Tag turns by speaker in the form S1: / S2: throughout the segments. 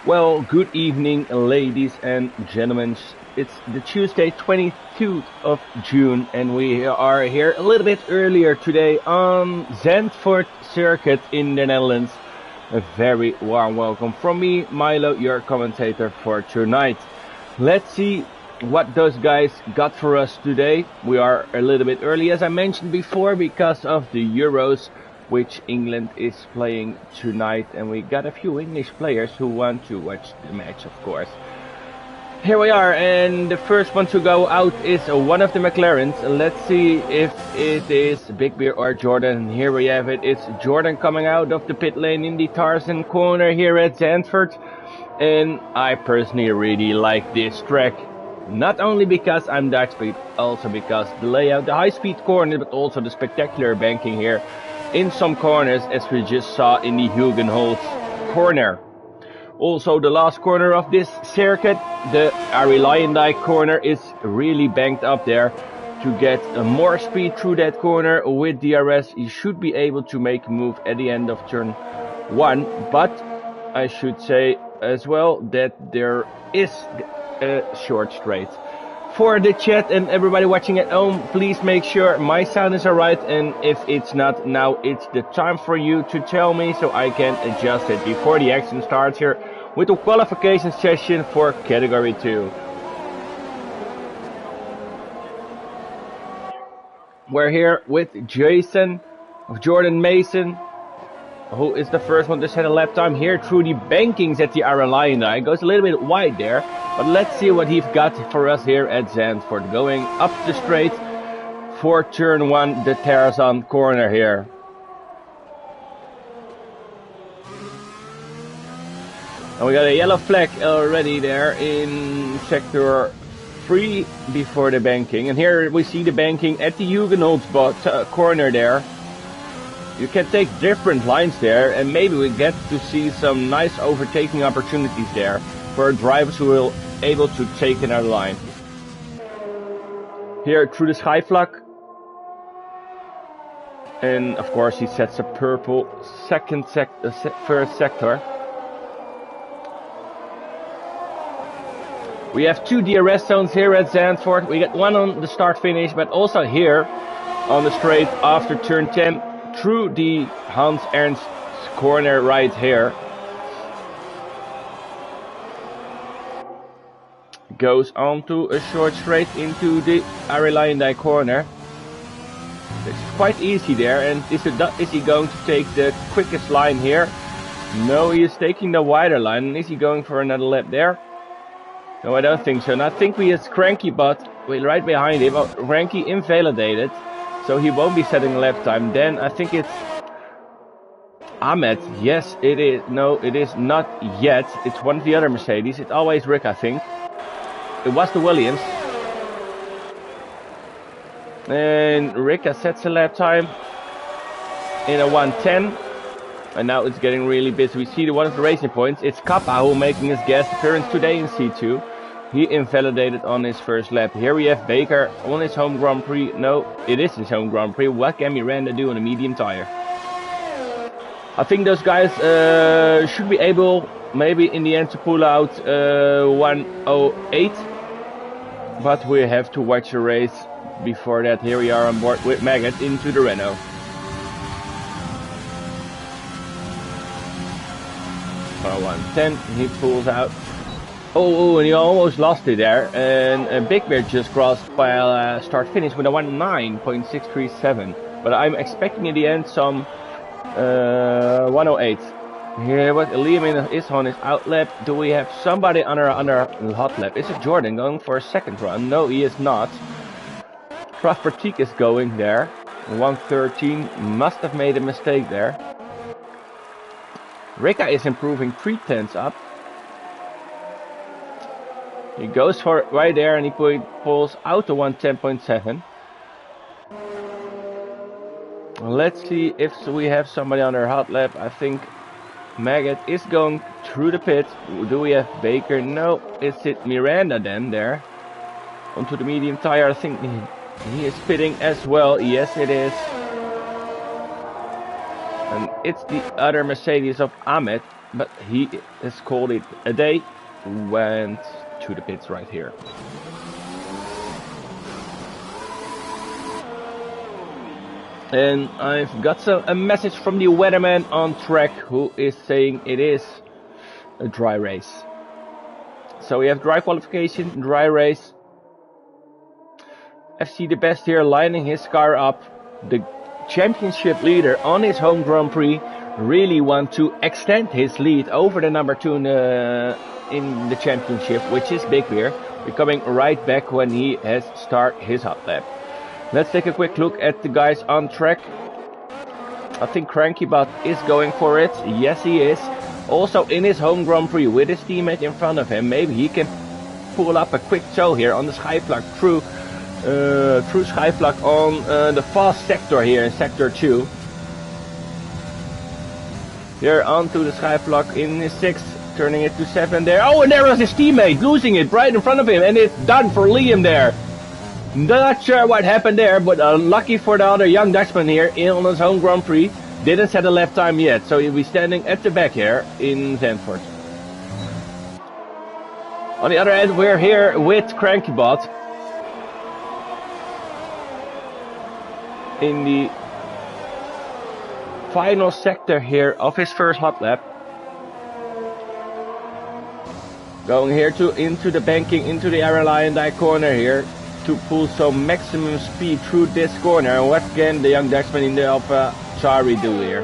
S1: Well, good evening, ladies and gentlemen. It's the Tuesday, 22nd of June, and we are here a little bit earlier today on Zandvoort Circuit in the Netherlands. A very warm welcome from me, Milo, your commentator for tonight. Let's see what those guys got for us today. We are a little bit early, as I mentioned before, because of the Euros, which England is playing tonight, and we got a few English players who want to watch the match, of course. Here we are, and the first one to go out is one of the McLarens. Let's see if it is Big Bear or Jordan. Here we have it. It's Jordan coming out of the pit lane in the Tarzan corner here at Zandvoort, and I personally really like this track. Not only because I'm Dutch, but also because the layout, the high-speed corner, but also the spectacular banking here in some corners, as we just saw in the Hugenholz corner. Also, the last corner of this circuit, the RLH corner, is really banked up there. To get more speed through that corner with DRS, you should be able to make a move at the end of turn 1. But I should say as well that there is a short straight. For the chat and everybody watching at home, please make sure my sound is alright, and if it's not, now it's the time for you to tell me so I can adjust it before the action starts here with the qualification session for category 2. We're here with Jason of Jordan Mason, who is the first one to set a lap time here through the bankings at the RLH. It goes a little bit wide there, but let's see what he's got for us here at Zandvoort. Going up the straight for turn 1, the Tarzan corner here. And we got a yellow flag already there in sector 3 before the banking. And here we see the banking at the Hugenholz corner there. You can take different lines there, and maybe we get to see some nice overtaking opportunities there for drivers who will able to take another line. Here through the Skyflak. And of course he sets a purple first sector. We have 2 DRS zones here at Zandvoort. We got one on the start finish, but also here on the straight after turn 10. Through the Hans Ernst corner right here. Goes on to a short straight into the RLH corner. It's quite easy there, and is he going to take the quickest line here? No, he is taking the wider line, and is he going for another lap there? No, I don't think so, and I think we has Cranky Bot right behind him. Oh, Cranky invalidated. So he won't be setting lap time. Then I think it's Ahmed. Yes, it is. No, it is not yet. It's one of the other Mercedes. It's always Rick, I think. It was the Williams. And Rick sets a lap time in a 1:10. And now it's getting really busy. We see one of the racing points. It's Kappa who making his guest appearance today in C2. He invalidated on his first lap. Here we have Baker on his home Grand Prix. No, it is his home Grand Prix. What can Miranda do on a medium tire? I think those guys should be able, maybe in the end, to pull out 1:08. But we have to watch the race before that. Here we are on board with Maggot into the Renault. For 1:10, he pulls out. Oh, and he almost lost it there, and Big Bear just crossed by start finish with a 1:09.637, but I'm expecting in the end some 1:08. Here what Liam is on his out lap. Do we have somebody under hot lap? Is it Jordan going for a second run? No, he is not. Pratik is going there. 1:13, must have made a mistake there. Rika is improving 3/10 up. He goes for it right there, and he pulls out to 1:10.7. Let's see if we have somebody on our hot lap. I think Maggot is going through the pit. Do we have Baker? No. Is it Miranda then there? Onto the medium tire. I think he is pitting as well. Yes, it is. And it's the other Mercedes of Ahmed. but he has called it a day. Went to the pits right here. And I've got a message from the weatherman on track who is saying it is a dry race. So we have dry qualification, dry race. FC the Best here lining his car up. The championship leader on his home Grand Prix really want to extend his lead over the number 2 in the championship, which is Big Bear. We're coming right back when he has started his hot lap. Let's take a quick look at the guys on track. I think Crankybot is going for it. Yes, he is. Also in his home Grand Prix with his teammate in front of him. Maybe he can pull up a quick show here on the Skyflak through Skyflak on the fast sector here in sector 2. Here onto the Skyflak in his 6th, turning it to 7 there. Oh, and there was his teammate losing it right in front of him, and it's done for Liam there. Not sure what happened there, but lucky for the other young Dutchman here on his home Grand Prix. Didn't set a lap time yet, so he'll be standing at the back here in Zandvoort. On the other end, we're here with Crankybot in the final sector here of his first hot lap. Going here into the banking, into the RLH corner here to pull some maximum speed through this corner. And what can the young Dutchman in the Alpha Chari do here?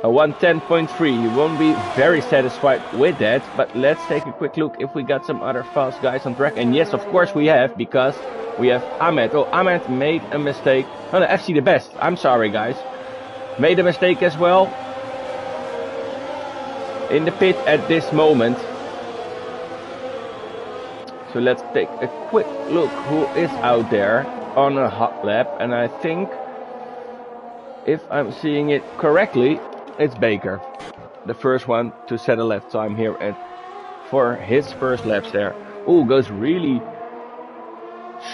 S1: A 110.3. He won't be very satisfied with that, but let's take a quick look if we got some other fast guys on track. And yes, of course we have, because we have Ahmed. Oh, Ahmed made a mistake. Oh no, FC the Best. I'm sorry guys. Made a mistake as well. In the pit at this moment. So let's take a quick look who is out there on a hot lap. And I think, if I'm seeing it correctly, it's Baker. The first one to set a lap time here for his first laps there. Oh, goes really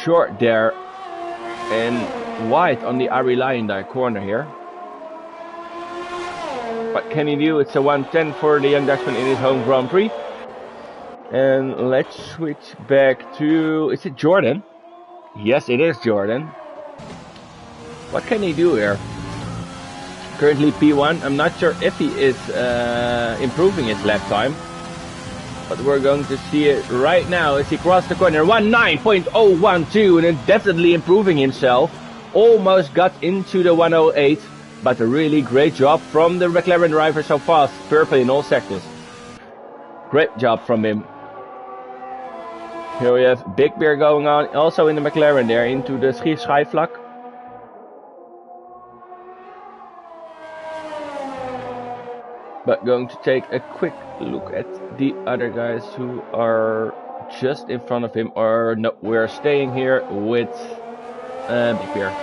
S1: short there and wide on the Ari Lyondike corner here. What can he do? It's a 110 for the young Dutchman in his home Grand Prix. And let's switch back to... Is it Jordan? Yes, it is Jordan. What can he do here? Currently P1. I'm not sure if he is improving his lap time. But we're going to see it right now as he crosses the corner. 19.012 and then definitely improving himself. Almost got into the 108. But a really great job from the McLaren driver so fast. Purple in all sectors. Great job from him. Here we have Big Bear going on, also in the McLaren there, into the Skyflak. But going to take a quick look at the other guys who are just in front of him, or no, we're staying here with Big Bear.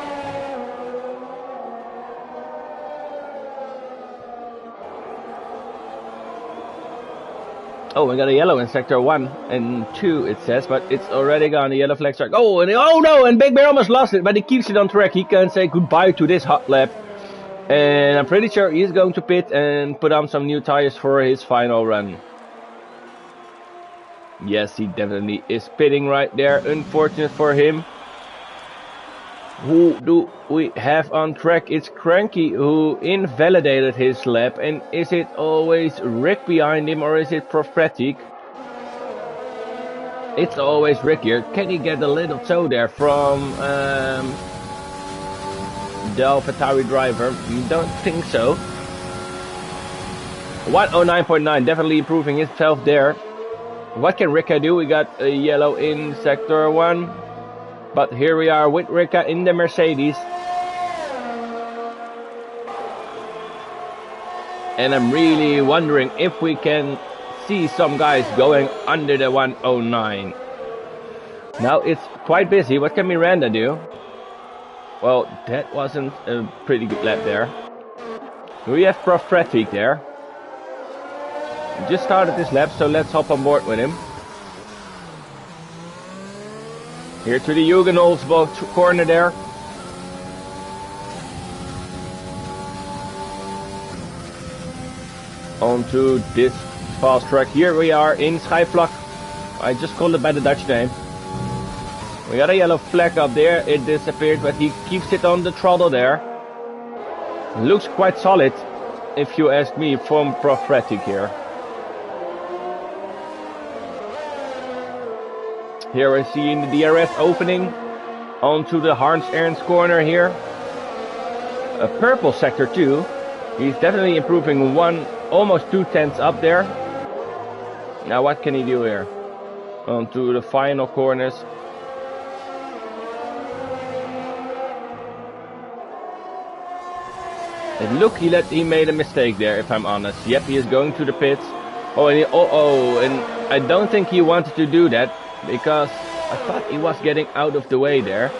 S1: Oh, we got a yellow in sector 1 and 2, it says, but it's already gone. The yellow flag strike. Oh, and oh no, and Big Bear almost lost it, but he keeps it on track. He can say goodbye to this hot lap. And I'm pretty sure he's going to pit and put on some new tires for his final run. Yes, he definitely is pitting right there. Unfortunate for him. Who do we have on track? It's Cranky who invalidated his lap. And is it always Rick behind him, or is it Prophetic? It's always Rick here. Can he get a little toe there from the AlphaTauri driver? Don't think so. 109.9, definitely improving himself there. What can Ricka do? We got a yellow in sector 1. But here we are with Ricka in the Mercedes. And I'm really wondering if we can see some guys going under the 109. Now it's quite busy. What can Miranda do? Well, that wasn't a pretty good lap there. We have Prophetic there. Just started this lap, so let's hop on board with him. Here to the Hugenholzbocht corner there. onto this fast track. Here we are in Schijfvlak. I just called it by the Dutch name. We got a yellow flag up there. It disappeared, but he keeps it on the throttle there. Looks quite solid, if you ask me, from Prophetic here. Here we're seeing the DRS opening onto the Hans Ernst corner here. A purple sector too. He's definitely improving almost 2/10 up there. Now what can he do here? Onto the final corners. And look, he made a mistake there, if I'm honest. Yep, he is going to the pits. And I don't think he wanted to do that, because I thought he was getting out of the way there.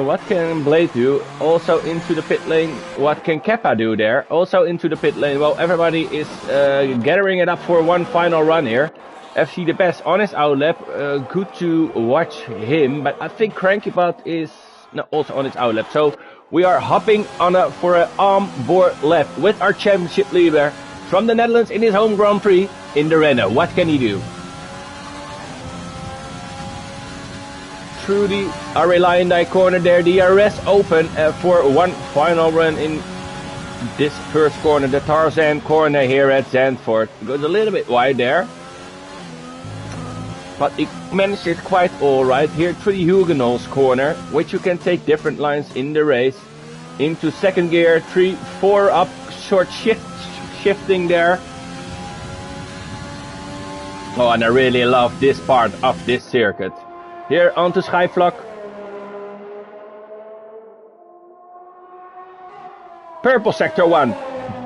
S1: What can Blade do? Also into the pit lane. What can Keppa do there? Also into the pit lane. Well, everybody is gathering it up for one final run here. FC the best on his outlap. Good to watch him, but I think CrankyBot is also on his outlap. So we are hopping for an on-board lap with our championship leader from the Netherlands in his home Grand Prix in the Renault. What can he do? Through the RLH corner there, DRS open for one final run in this first corner, the Tarzan corner here at Zandvoort. Goes a little bit wide there, but he managed it quite alright here through the Huguenots corner, which you can take different lines in the race. Into second gear, 3, 4 up, short shifting there. Oh, and I really love this part of this circuit. Here onto Schijfvlak. Purple sector 1,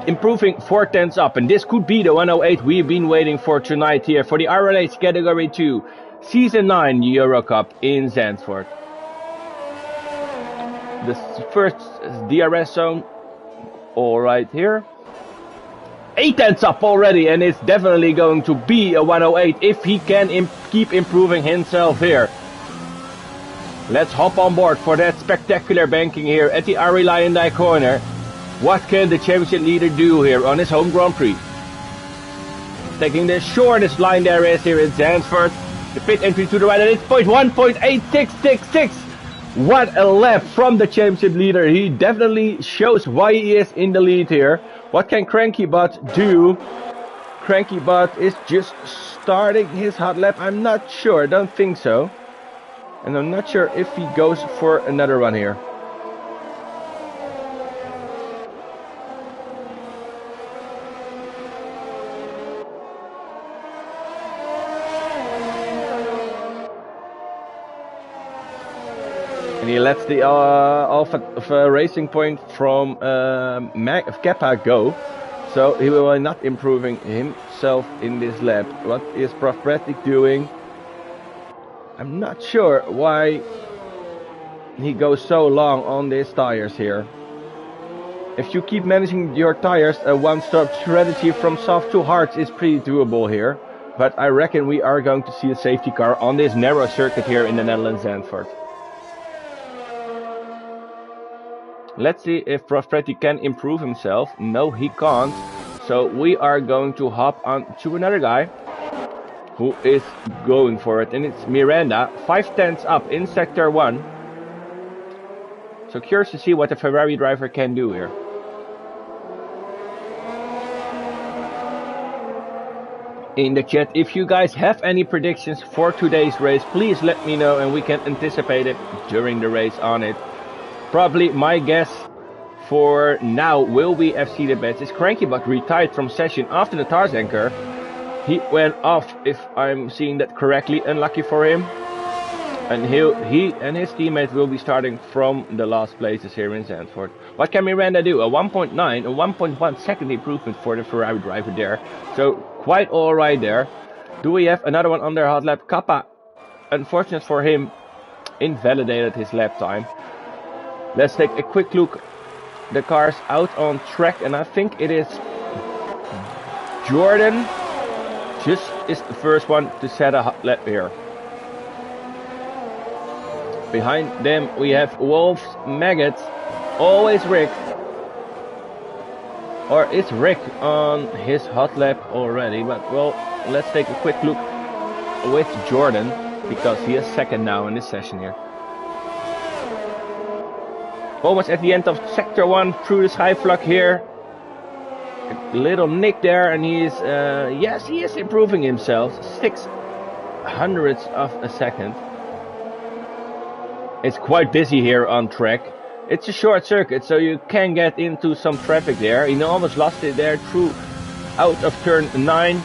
S1: improving 4/10 up, and this could be the 108 we've been waiting for tonight here for the RLH Category 2 Season 9 Euro Cup in Zandvoort. The first DRS zone, all right here. 8/10 up already, and it's definitely going to be a 108 if he can keep improving himself here. Let's hop on board for that spectacular banking here at the RLH corner. What can the championship leader do here on his home Grand Prix? Taking the shortest line there is here in Zandvoort. The pit entry to the right, and it's 0.1.8666. What a lap from the championship leader. He definitely shows why he is in the lead here. What can CrankyBot do? CrankyBot is just starting his hot lap. I'm not sure, don't think so. And I'm not sure if he goes for another run here. And he lets the Alpha Racing Point from Keppa go. So he will not improving himself in this lap. What is Prophetic doing? I'm not sure why he goes so long on these tires here. If you keep managing your tires, a one-stop strategy from soft to hards is pretty doable here. But I reckon we are going to see a safety car on this narrow circuit here in the Netherlands, Zandvoort. Let's see if Prophetic can improve himself. No, he can't. So we are going to hop on to another guy who is going for it, and it's Miranda, 5/10 up in sector 1. So curious to see what the Ferrari driver can do here. In the chat, if you guys have any predictions for today's race, please let me know and we can anticipate it during the race on it. Probably my guess for now will be FC the best. Is CrankyBot retired from session after the Tarzan curve? He went off, if I'm seeing that correctly. Unlucky for him. And he and his teammates will be starting from the last places here in Zandvoort. What can Miranda do? A 1.9, a 1.1 second improvement for the Ferrari driver there. So quite alright there. Do we have another one on their hot lap? Kappa, unfortunate for him, invalidated his lap time. Let's take a quick look. The car's out on track, and I think it is Jordan. Just is the first one to set a hot lap here. Behind them we have Wolf's Maggots, always rigged. Or is Rick on his hot lap already? But well, let's take a quick look with Jordan, because he is second now in this session here. Almost at the end of sector 1 through the Skyflux here. A little nick there, and he is, yes, he is improving himself. 0.06 of a second. It's quite busy here on track. It's a short circuit, so you can get into some traffic there. He almost lost it there through out of turn 9.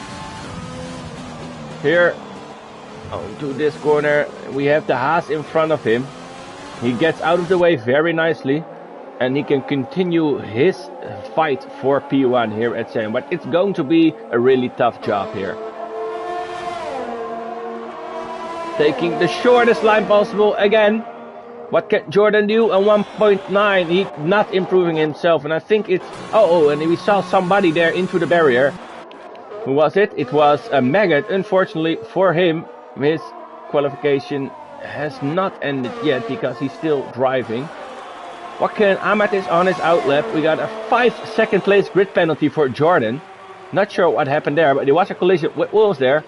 S1: Here, onto this corner, we have the Haas in front of him. He gets out of the way very nicely, and he can continue his fight for P1 here at Sam. But it's going to be a really tough job here. Taking the shortest line possible again. What can Jordan do? On 1.9, he's not improving himself, and I think it's... Oh, and we saw somebody there into the barrier. Who was it? It was a Maggot. Unfortunately for him, his qualification has not ended yet because he's still driving. What can Ahmed is on his outlap. We got a 5-second place grid penalty for Jordan. Not sure what happened there, but there was a collision with Wolves there.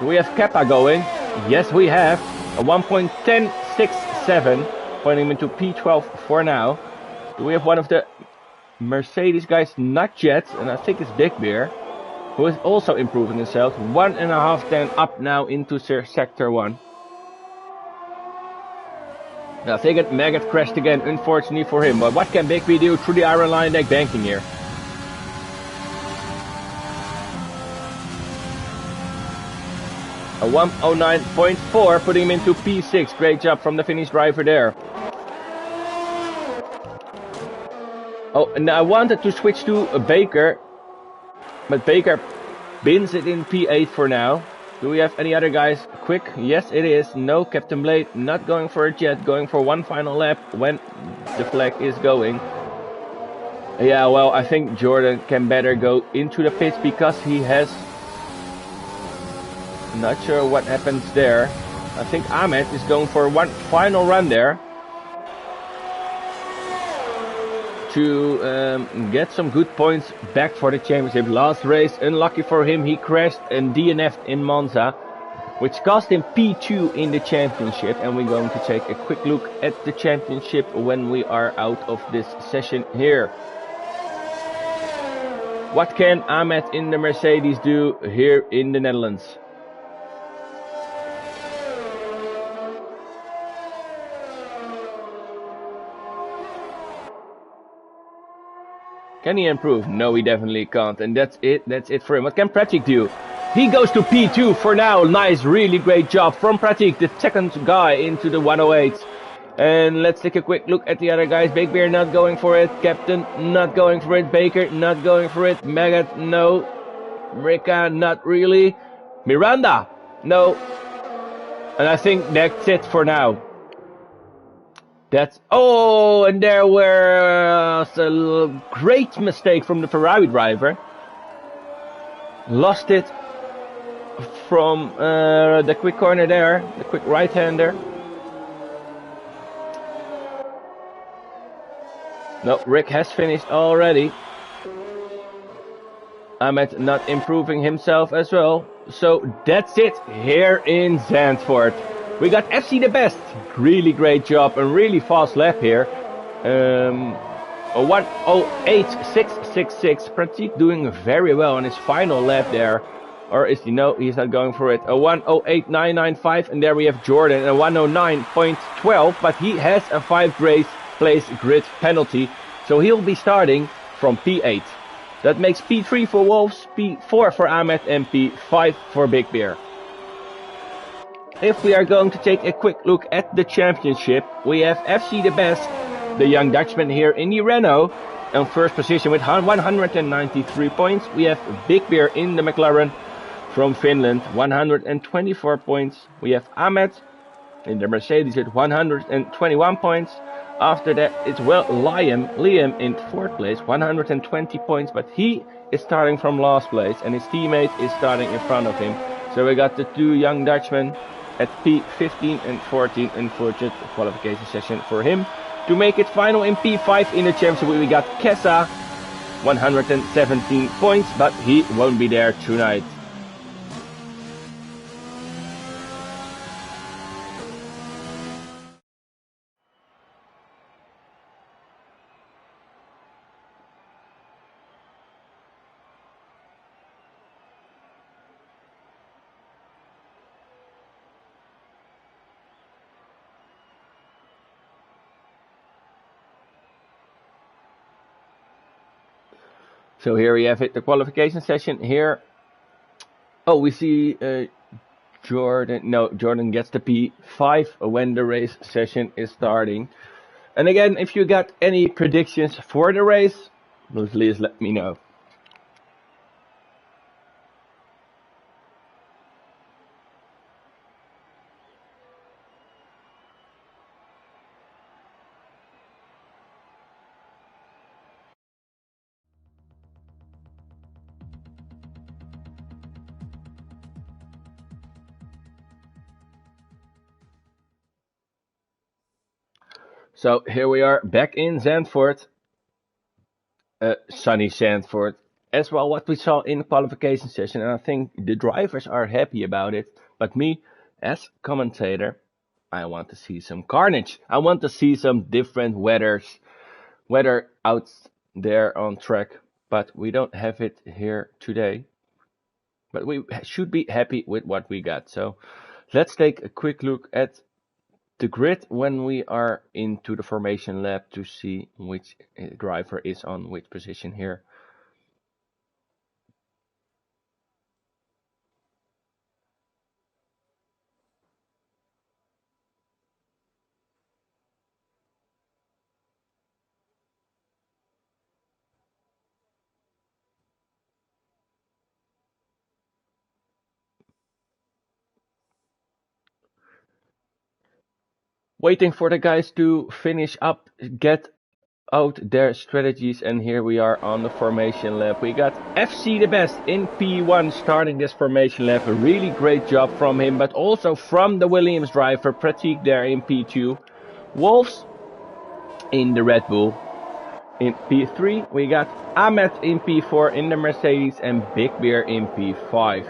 S1: Do we have Kappa going? Yes, we have. A 1.1067, pointing him into P12 for now. Do we have one of the Mercedes guys? Not yet, and I think it's Big Bear, who is also improving himself. 1.5 up now into sector 1. Now, I think Maggot crashed again, unfortunately for him. But what can Big B do through the iron line deck banking here? A 109.4, putting him into P6. Great job from the Finnish driver there. Oh, and I wanted to switch to a Baker, but Baker bins it in P8 for now. Do we have any other guys quick? Yes, it is. No, Captain Blade not going for it yet. Going for one final lap when the flag is going. Yeah, well, I think Jordan can better go into the pits because he has... Not sure what happens there. I think Ahmed is going for one final run there. To get some good points back for the championship. Last race, unlucky for him, he crashed and DNF'd in Monza, which cost him P2 in the championship. And we're going to take a quick look at the championship when we are out of this session here. What can Ahmed in the Mercedes do here in the Netherlands? Can he improve? No, he definitely can't. And that's it. That's it for him. What can Pratik do? He goes to P2 for now. Nice, really great job from Pratik, the second guy into the 108. And let's take a quick look at the other guys. Big Bear not going for it. Captain not going for it. Baker not going for it. Maggot, no. Rika, not really. Miranda, no. And I think that's it for now. That's... Oh, and there was a great mistake from the Ferrari driver. Lost it from the quick corner there. The quick right-hander. No, Rick has finished already. Ahmed not improving himself as well. So that's it here in Zandvoort. We got FC the best. Really great job. A really fast lap here. A 1:08.666. Pratik doing very well on his final lap there. Or is he? No, he's not going for it. A 1:08.995. And there we have Jordan. A 1:09.12. But he has a 5 place grid penalty. So he'll be starting from P8. That makes P3 for Wolves, P4 for Ahmed, and P5 for Big Bear. If we are going to take a quick look at the championship, we have FC the best, the young Dutchman here in the Renault, in first position with 193 points. We have Big Bear in the McLaren from Finland, 124 points. We have Ahmed in the Mercedes with 121 points. After that, it's Liam in 4th place, 120 points, but he is starting from last place, and his teammate is starting in front of him. So we got the 2 young Dutchmen at P15 and 14, unfortunate qualification session for him. To make it final in P5 in the championship, we got Kessa, 117 points, but he won't be there tonight. So here we have it, the qualification session here. Oh, we see Jordan. No, Jordan gets the P5 when the race session is starting. And again, if you got any predictions for the race, please let me know. So here we are back in Zandvoort, sunny Zandvoort, as well what we saw in the qualification session, and I think the drivers are happy about it, but me, as commentator, I want to see some carnage. I want to see some different weather out there on track, but we don't have it here today. But we should be happy with what we got. So let's take a quick look at the grid when we are into the formation lab to see which driver is on which position here. Waiting for the guys to finish up, get out their strategies, and here we are on the formation lap. We got FC the Best in P1 starting this formation lap. A really great job from him, but also from the Williams driver Pratik there in P2. Wolves in the Red Bull. In P3 we got Ahmed in P4 in the Mercedes and Big Bear in P5.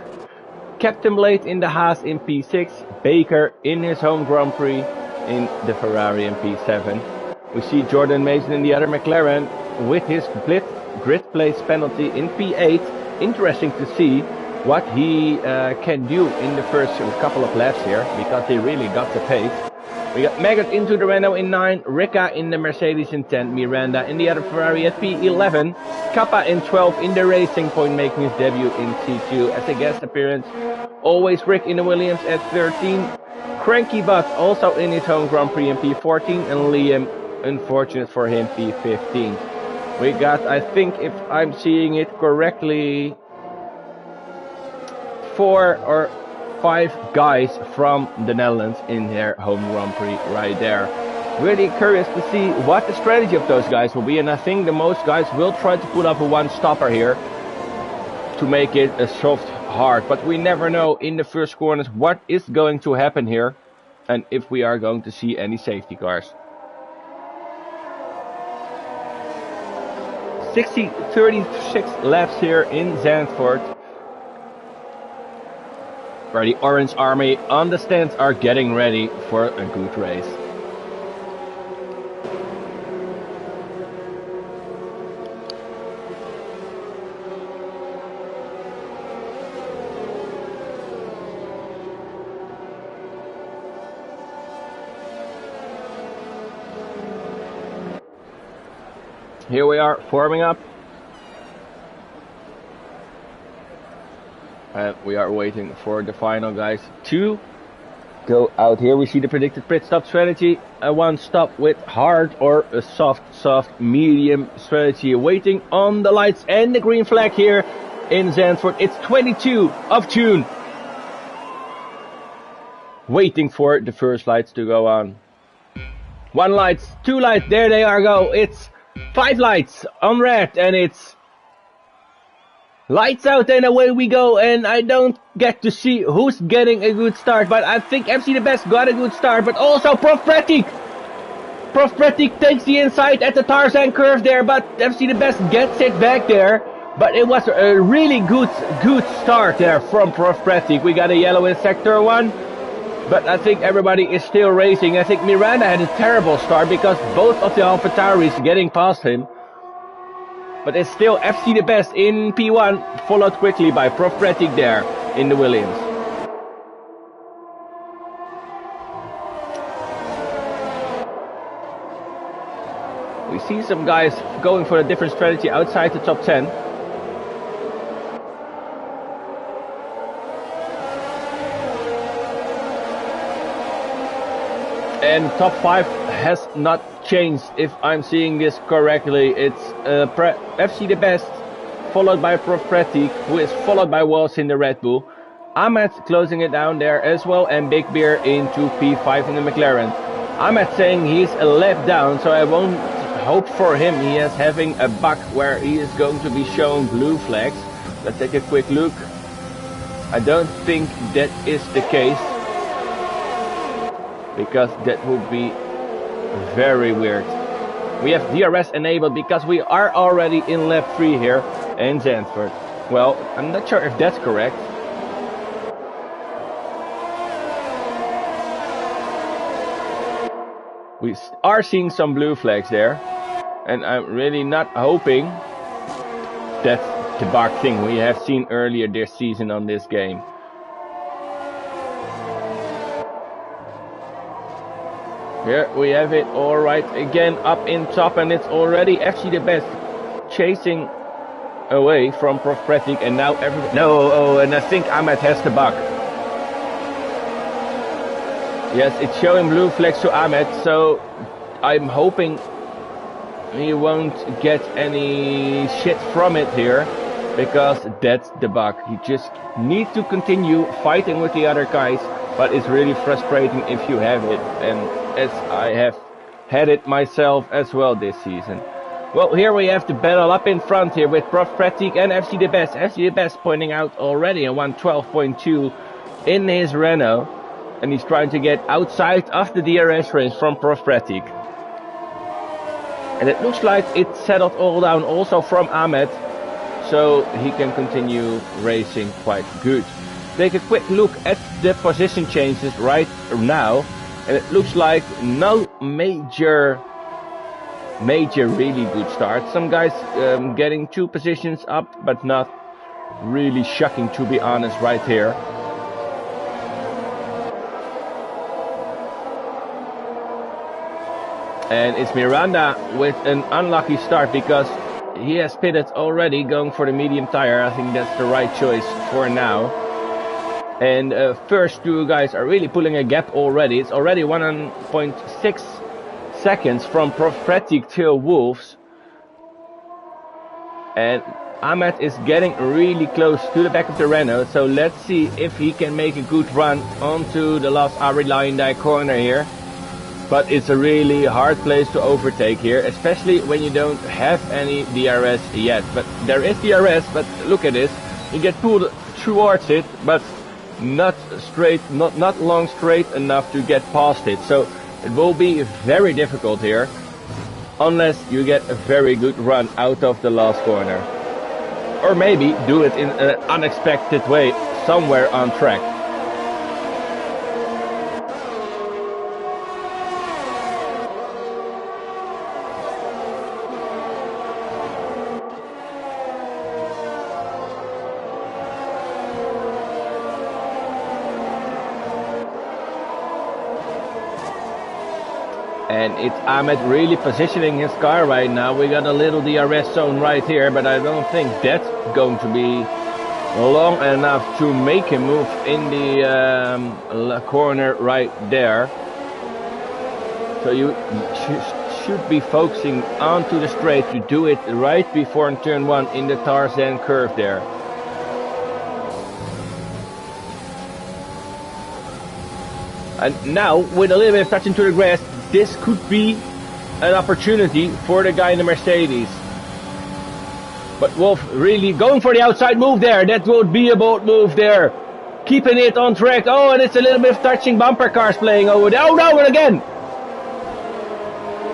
S1: Captain Blade in the Haas in P6, Baker in his home Grand Prix in the Ferrari in P7. We see Jordan Mason in the other McLaren with his grid place penalty in P8. Interesting to see what he can do in the first couple of laps here, because he really got the pace. We got Maggot into the Renault in 9, Ricca in the Mercedes in 10, Miranda in the other Ferrari at P11, Kappa in 12 in the Racing Point making his debut in T2 as a guest appearance. Always Rick in the Williams at 13, Cranky Butt also in his home Grand Prix in P14, and Liam, unfortunate for him, P15. We got, I think if I'm seeing it correctly, 4 or 5 guys from the Netherlands in their home Grand Prix right there. Really curious to see what the strategy of those guys will be, and I think the most guys will try to put up a one-stopper here to make it a soft hard, but we never know in the first corners what is going to happen here and if we are going to see any safety cars. 36 laps here in Zandvoort, where the Orange Army on the stands are getting ready for a good race. Here we are forming up. And we are waiting for the final guys to go out here. We see the predicted pit stop strategy. A one stop with hard or a soft, medium strategy. Waiting on the lights and the green flag here in Zandvoort. It's 22 of June. Waiting for the first lights to go on. 1 light, 2 lights, there they are go. It's 5 lights on red and it's lights out and away we go, and I don't get to see who's getting a good start, but I think FC the Best got a good start, but also Prof Pratik Prophetic takes the inside at the Tarzan curve there, but FC the Best gets it back there. But it was a really good start there from Prophetic. We got a yellow in sector 1. But I think everybody is still racing. I think Miranda had a terrible start because both of the AlphaTauris getting past him. But it's still FC the Best in P1, followed quickly by Prophetic there in the Williams. We see some guys going for a different strategy outside the top 10. And top 5 has not changed, if I'm seeing this correctly. It's FC the Best, followed by Prophetic, who is followed by Walls in the Red Bull. Ahmed closing it down there as well, and Big Bear into P5 in the McLaren. Ahmed saying he's a lap down, so I won't hope for him. He is having a bug where he is going to be shown blue flags. Let's take a quick look. I don't think that is the case, because that would be very weird. We have DRS enabled because we are already in lap 3 here in Zandvoort. Well, I'm not sure if that's correct. We are seeing some blue flags there, and I'm really not hoping that's the bug thing we have seen earlier this season on this game. Here we have it, alright, again up in top, and it's already FC the Best chasing away from Prophetic, and now everybody... No, and I think Ahmed has the bug. Yes, it's showing blue flags to Ahmed, so I'm hoping he won't get any shit from it here, because that's the bug. You just need to continue fighting with the other guys, but it's really frustrating if you have it, and as I have had it myself as well this season. Well, here we have the battle up in front here with Prophetic and FC the Best. FC the Best pointing out already a 112.2 in his Renault, and he's trying to get outside of the DRS range from Prophetic. And it looks like it settled all down also from Ahmed, so he can continue racing quite good. Take a quick look at the position changes right now, and it looks like no major really good start. Some guys getting 2 positions up, but not really shocking, to be honest, right here. And it's Miranda with an unlucky start because he has pitted already, going for the medium tire. I think that's the right choice for now. And first 2 guys are really pulling a gap already. It's already 1.6 seconds from Prophetic till Wolves. And Ahmed is getting really close to the back of the Renault. So let's see if he can make a good run onto the last Ari Lyndijk corner here. But it's a really hard place to overtake here, especially when you don't have any DRS yet. But there is DRS, but look at this. You get pulled towards it, but not straight, not long straight enough to get past it. So it will be very difficult here, unless you get a very good run out of the last corner. Or maybe do it in an unexpected way, somewhere on track. And it's Ahmed really positioning his car right now. We got a little DRS zone right here, but I don't think that's going to be long enough to make him move in the corner right there. So you should be focusing onto the straight to do it right before turn 1 in the Tarzan curve there. And now, with a little bit of touch into the grass, this could be an opportunity for the guy in the Mercedes. But Wolf really going for the outside move there. That would be a bold move there. Keeping it on track. Oh, and it's a little bit of touching bumper cars playing over there. Oh no, and again.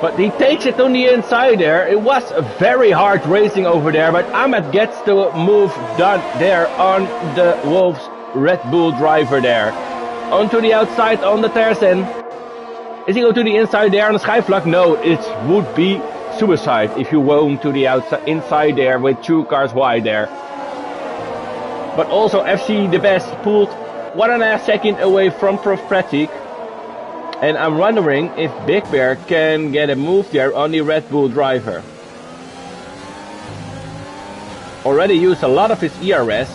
S1: But he takes it on the inside there. It was a very hard racing over there, but Ahmed gets the move done there on the Wolves Red Bull driver there. Onto the outside on the Tersen. Is he going to the inside there on the Skyflak? No, it would be suicide if you go to the outside, inside there with 2 cars wide there. But also FC the Best pulled 1.5 seconds away from Prophetic. And I'm wondering if Big Bear can get a move there on the Red Bull driver. Already used a lot of his ERS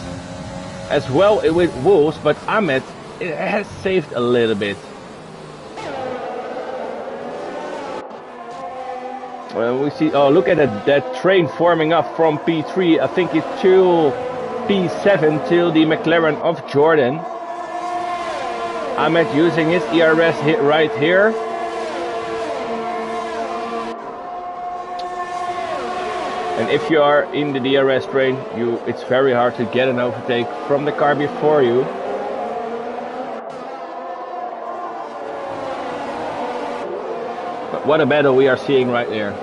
S1: as well with Wolves, but Ahmed has saved a little bit. Well, we see, oh, look at that train forming up from P3. I think it's till P7 till the McLaren of Jordan. Ahmed using his ERS hit right here. And if you are in the DRS train, it's very hard to get an overtake from the car before you. But what a battle we are seeing right there.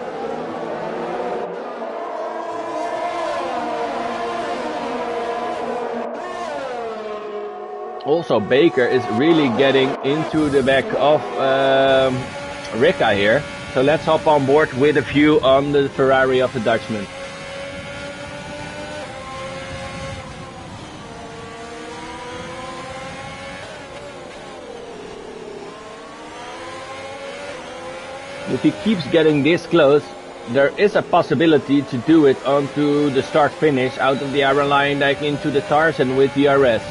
S1: Also, Baker is really getting into the back of Ricca here. So let's hop on board with a view on the Ferrari of the Dutchman. If he keeps getting this close, there is a possibility to do it onto the start finish out of the Iron Lion Dyke into the Tarzan with DRS.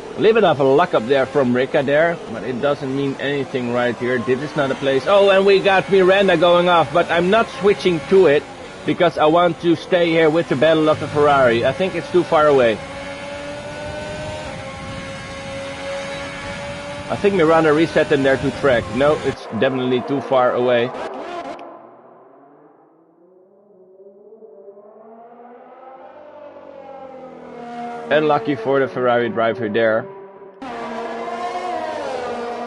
S1: A little bit of a luck up there from Ricca there, but it doesn't mean anything right here. This is not a place. Oh, and we got Miranda going off, but I'm not switching to it because I want to stay here with the battle of the Ferrari. I think it's too far away. I think Miranda reset in there to track. No, it's definitely too far away. Unlucky for the Ferrari driver there.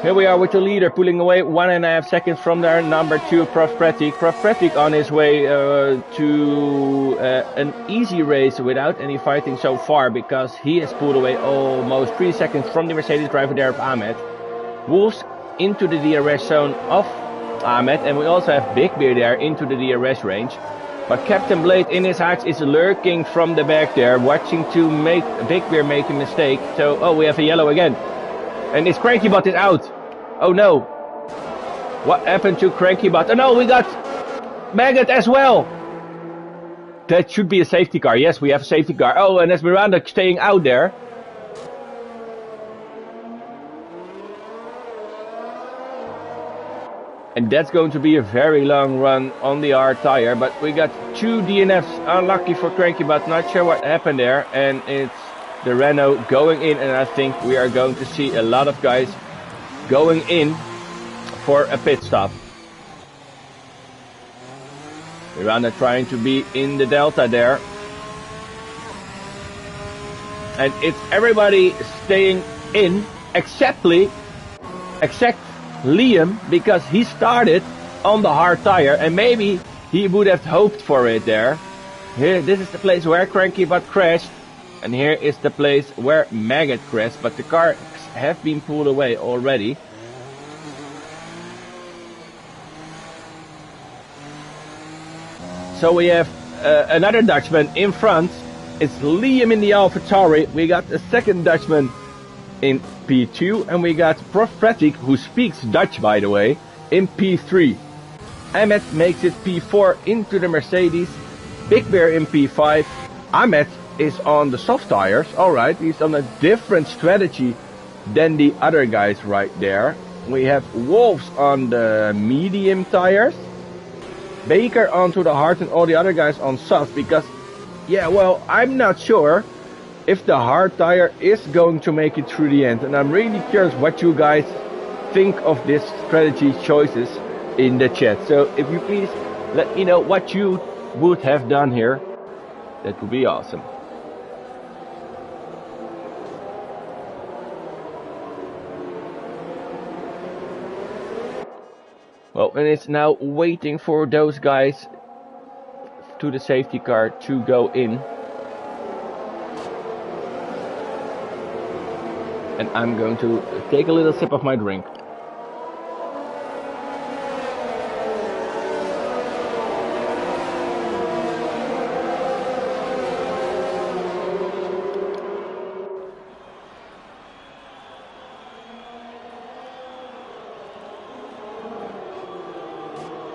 S1: Here we are with the leader pulling away 1.5 seconds from their number 2 Prophetic. Prophetic on his way to an easy race without any fighting so far because he has pulled away almost 3 seconds from the Mercedes driver there of Ahmed. Wolves into the DRS zone of Ahmed, and we also have Big Bear there into the DRS range. But Captain Blade in his heights is lurking from the back there, watching to make Big Bear make a mistake. So, oh, we have a yellow again. And his Crankybot is out. Oh no. What happened to Crankybot? Oh no, we got Maggot as well. That should be a safety car. Yes, we have a safety car. Oh, and there's Miranda staying out there. And that's going to be a very long run on the R tire. But we got 2 DNFs. Unlucky for Crankybot. Not sure what happened there. And it's the Renault going in. And I think we are going to see a lot of guys going in for a pit stop. Miranda trying to be in the Delta there. And it's everybody staying in except Liam, because he started on the hard tire and maybe he would have hoped for it there. Here, this is the place where Crankybot crashed, and here is the place where Maggot crashed, but the cars have been pulled away already. So we have another Dutchman in front. It's Liam in the AlphaTauri. We got a second Dutchman in P2, and we got Prophetic, who speaks Dutch by the way, in P3. Ahmed makes it P4 into the Mercedes. Big Bear in P5. Ahmed is on the soft tires. Alright, he's on a different strategy than the other guys right there. We have Wolves on the medium tires. Baker onto the hard, and all the other guys on soft, because, yeah, well, I'm not sure if the hard tire is going to make it through the end. And I'm really curious what you guys think of this strategy choices in the chat. So if you please let me know what you would have done here, that would be awesome. Well, and it's now waiting for those guys to the safety car to go in. And I'm going to take a little sip of my drink.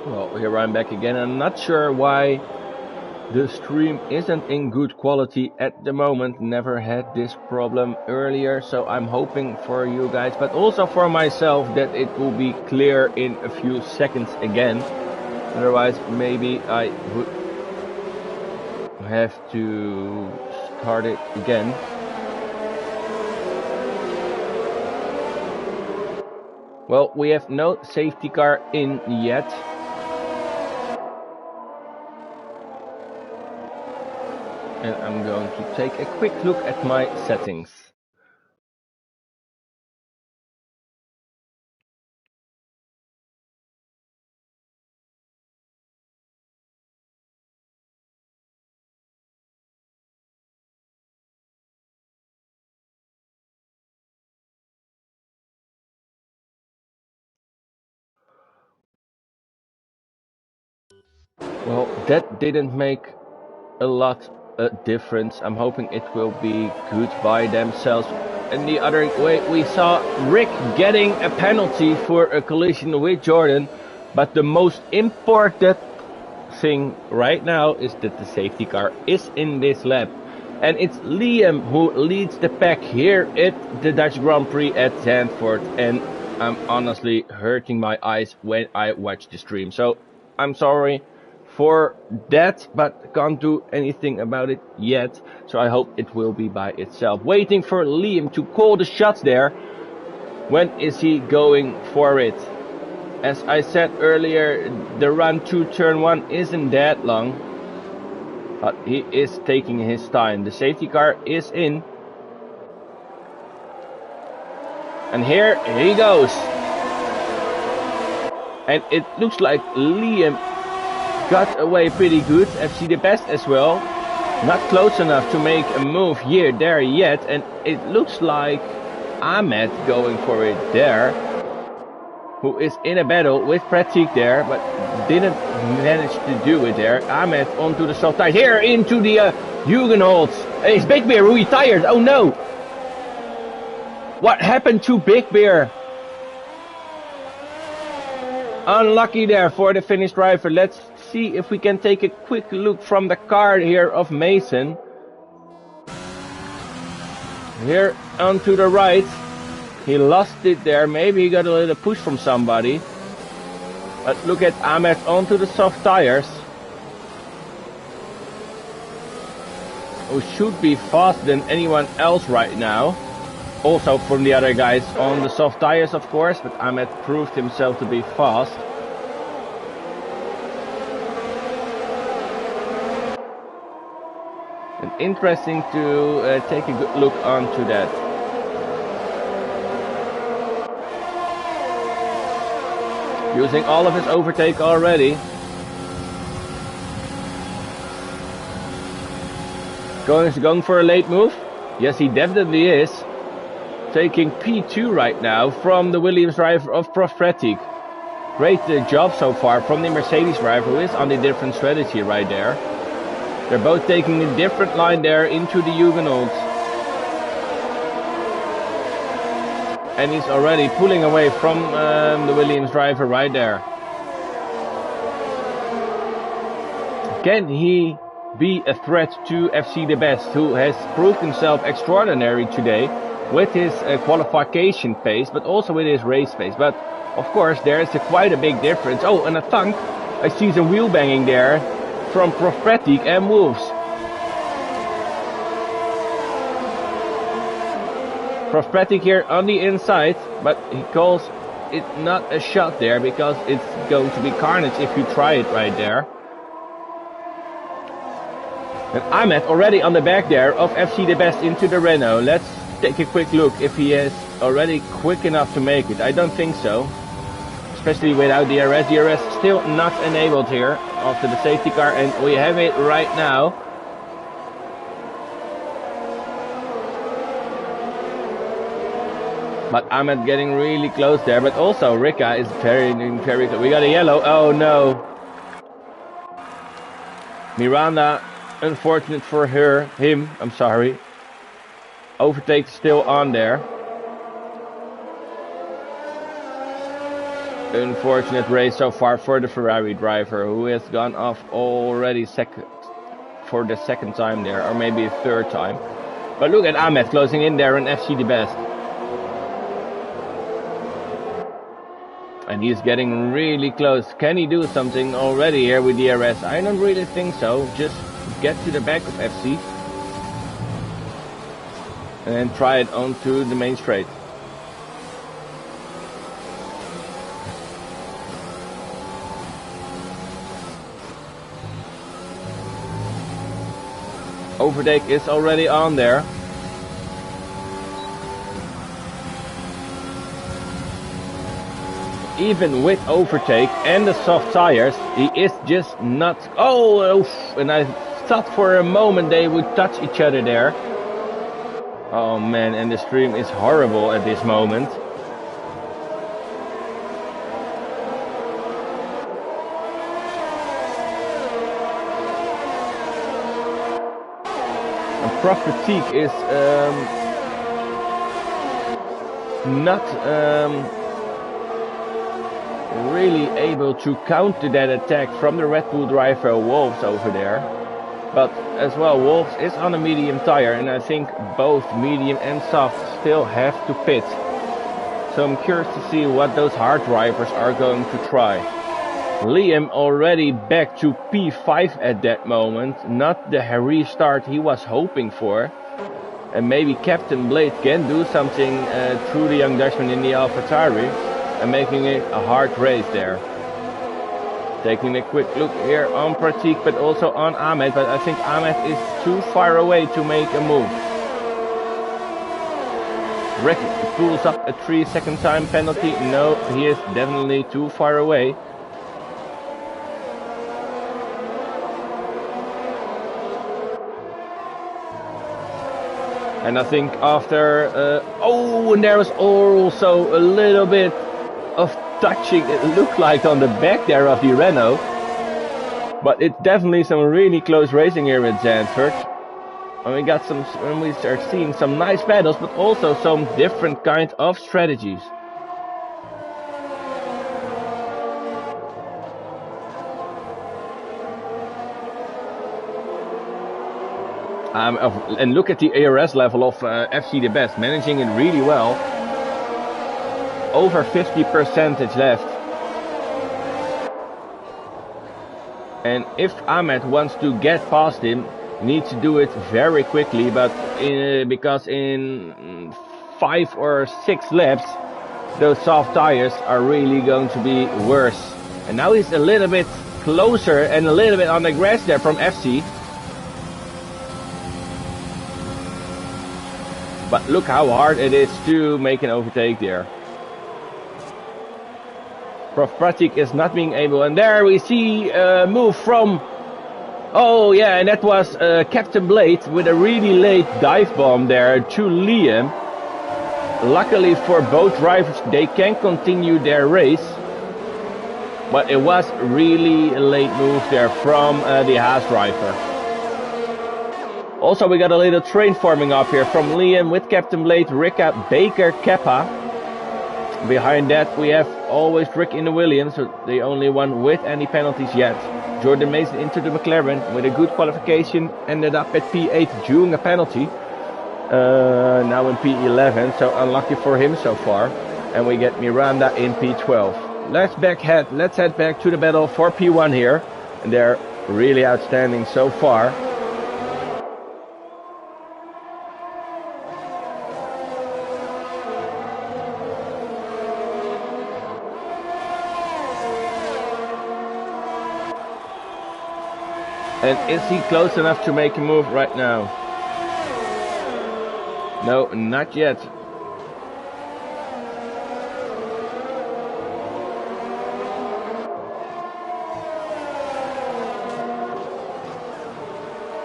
S1: Well, here I'm back again. I'm not sure why the stream isn't in good quality at the moment. Never had this problem earlier, so I'm hoping for you guys, but also for myself, that it will be clear in a few seconds again. Otherwise, maybe I would have to start it again. Well, we have no safety car in yet. And I'm going to take a quick look at my settings. Well, that didn't make a lot of difference. I'm hoping it will be good by themselves. And the other way, we saw Rick getting a penalty for a collision with Jordan. But the most important thing right now is that the safety car is in this lap. And it's Liam who leads the pack here at the Dutch Grand Prix at Zandvoort. And I'm honestly hurting my eyes when I watch the stream. So I'm sorry for that, but can't do anything about it yet. So I hope it will be by itself. Waiting for Liam to call the shots there. When is he going for it? As I said earlier, the run to turn 1 isn't that long, but he is taking his time. The safety car is in. And here he goes. And it looks like Liam got away pretty good. FC the best as well. Not close enough to make a move here, there yet. And it looks like Ahmed going for it there. Who is in a battle with Pratik there, but didn't manage to do it there. Ahmed onto the soft tires. Here into the Hugenholz. It's Big Bear who retired. Oh no! What happened to Big Bear? Unlucky there for the Finnish driver. Let's see if we can take a quick look from the car here of Mason. Here onto the right. He lost it there. Maybe he got a little push from somebody. But look at Ahmed onto the soft tires. Who should be faster than anyone else right now. Also from the other guys on the soft tires, of course. But Ahmed proved himself to be fast. And interesting to take a good look onto that. Using all of his overtake already. Going for a late move? Yes, he definitely is. Taking P2 right now from the Williams driver of Prof Pratik. Great job so far from the Mercedes driver who is on the different strategy right there. They're both taking a different line there into the Hugenholz. And he's already pulling away from the Williams driver right there. Can he be a threat to FC the Best, who has proved himself extraordinary today with his qualification pace, but also with his race pace? But of course, there's quite a big difference. Oh, and a thunk. I see some wheel banging there from Prof Pratik and moves. Prof Pratik here on the inside, but he calls it not a shot there because it's going to be carnage if you try it right there. And Ahmed already on the back there of FC the Best into the Renault. Let's take a quick look if he is already quick enough to make it. I don't think so. especially without DRS. DRS still not enabled here after the safety car, and we have it right now. But Ahmed getting really close there, but also Rika is very close. We got a yellow. Oh no. Miranda, unfortunate for him, I'm sorry. Overtake still on there. Unfortunate race so far for the Ferrari driver, who has gone off already for the second time there, or maybe a third time. But look at Ahmed closing in there and FC the best. And he's getting really close. Can he do something already here with DRS? I don't really think so. Just get to the back of FC. And then try it onto the main straight. Overtake is already on there. Even with overtake and the soft tires, he is just not... Oh, and I thought for a moment they would touch each other there. Oh man, and the stream is horrible at this moment. And Prof Fatigue is not really able to counter that attack from the Red Bull driver Wolves over there. But as well, Wolves is on a medium tire, and I think both medium and soft still have to pit. So I'm curious to see what those hard drivers are going to try. Liam already back to P5 at that moment, not the restart he was hoping for. And maybe Captain Blade can do something through the young Dutchman in the AlphaTauri and making it a hard race there. Taking a quick look here on Pratik, but also on Ahmed, but I think Ahmed is too far away to make a move. Rick pulls up a 3-second time penalty. No, he is definitely too far away. And I think after... and there was also a little bit of touching, it looked like, on the back there of the Renault. But it's definitely some really close racing here at Zandvoort. And we start seeing some nice battles, but also some different kind of strategies. And look at the ARS level of FC the Best, managing it really well. Over 50% left. And if Ahmed wants to get past him, he needs to do it very quickly, but because in 5 or 6 laps, those soft tires are really going to be worse. And now he's a little bit closer and a little bit on the grass there from FC. But look how hard it is to make an overtake there. Prof Pratik is not being able, and there we see a move from... Oh yeah, and that was Captain Blade with a really late dive bomb there to Liam. Luckily for both drivers, they can continue their race. But it was really a late move there from the Haas driver. Also, we got a little train forming up here from Liam with Captain Blade, Rika, Baker, Kappa. Behind that, we have always Rick in the Williams, so the only one with any penalties yet. Jordan Mason into the McLaren with a good qualification, ended up at P8 during a penalty. Now in P11, so unlucky for him so far. And we get Miranda in P12. Let's head back to the battle for P1 here. And they're really outstanding so far. And is he close enough to make a move right now? No, not yet.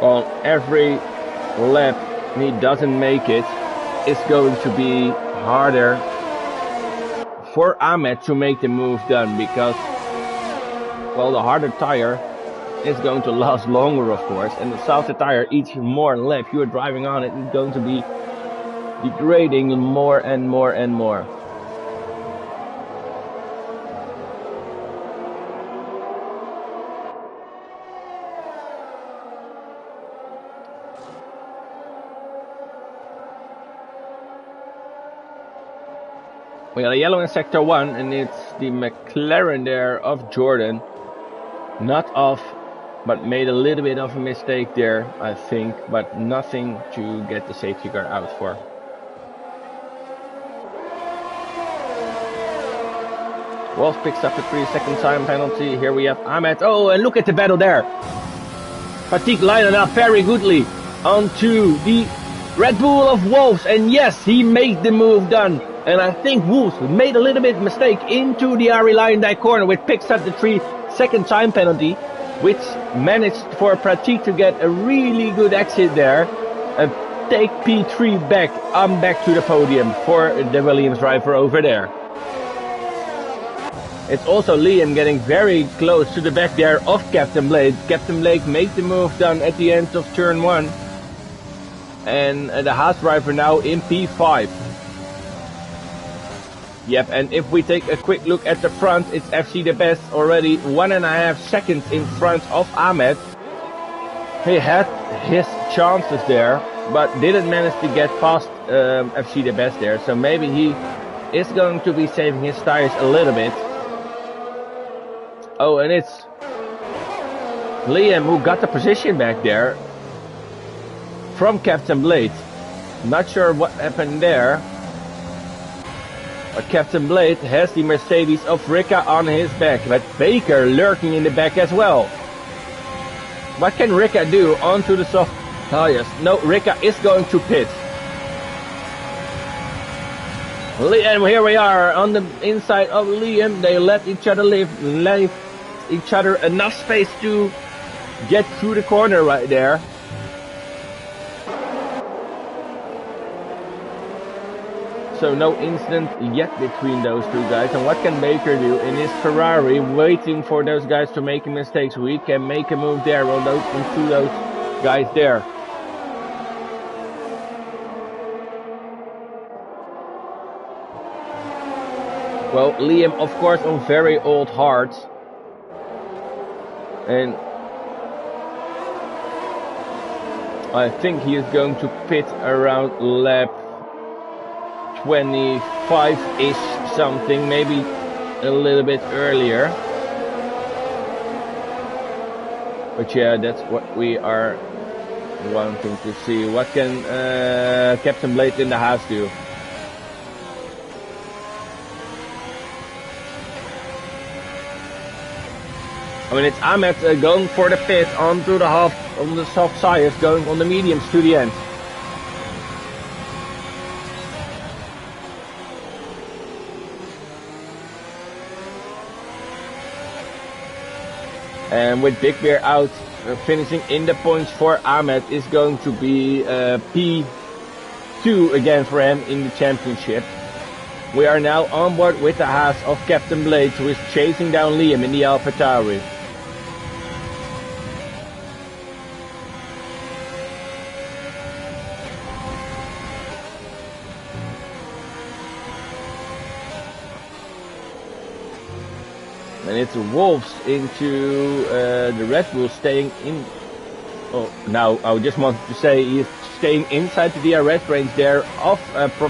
S1: on every lap he doesn't make it, it's going to be harder for Ahmed to make the move done, because, well, the harder tire is going to last longer, of course, and the softer tire, each more lap you are driving on it, is going to be degrading more and more and more. We got a yellow in sector 1, and it's the McLaren there of Jordan. Not off, but made a little bit of a mistake there, I think, but nothing to get the safety car out for. Wolf picks up a 3-second time penalty. Here we have Ahmed. Oh, and look at the battle there. Fatigue lined up very goodly onto the Red Bull of Wolves, and yes, he made the move done. And I think Wolves made a little bit of mistake into the RLH corner, which picks up the 3-second time penalty, which managed for Pratik to get a really good exit there and take P3 back to the podium for the Williams driver over there. It's also Liam getting very close to the back there of Captain Blade. Captain Blade made the move done at the end of turn 1. And the Haas driver now in P5. Yep, and if we take a quick look at the front, it's FC the Best already 1.5 seconds in front of Ahmed. He had his chances there, but didn't manage to get past FC the Best there. So maybe he is going to be saving his tires a little bit. Oh, and it's Liam who got the position back there from Captain Blade. Not sure what happened there. But Captain Blade has the Mercedes of Ricca on his back, but Baker lurking in the back as well. What can Ricca do onto the soft tires? No, Ricca is going to pit. And here we are on the inside of Liam. They let each other leave each other enough space to get through the corner right there. So no incident yet between those two guys. And what can Baker do in his Ferrari, waiting for those guys to make mistakes? We can make a move there on to those guys there. Well, Liam, of course, on very old hards. And I think he is going to pit around lap 25-ish something, maybe a little bit earlier. But yeah, that's what we are wanting to see. What can Captain Blade in the house do? I mean, it's Ahmed going for the pit onto the half on the soft tires, going on the mediums to the end. And with Big Bear out, finishing in the points for Ahmed is going to be P2 again for him in the championship. We are now on board with the Haas of Captain Blade, who is chasing down Liam in the AlphaTauri. And it's Wolves into the Red Bull staying in. Oh, now I just wanted to say he is staying inside the DRS range there of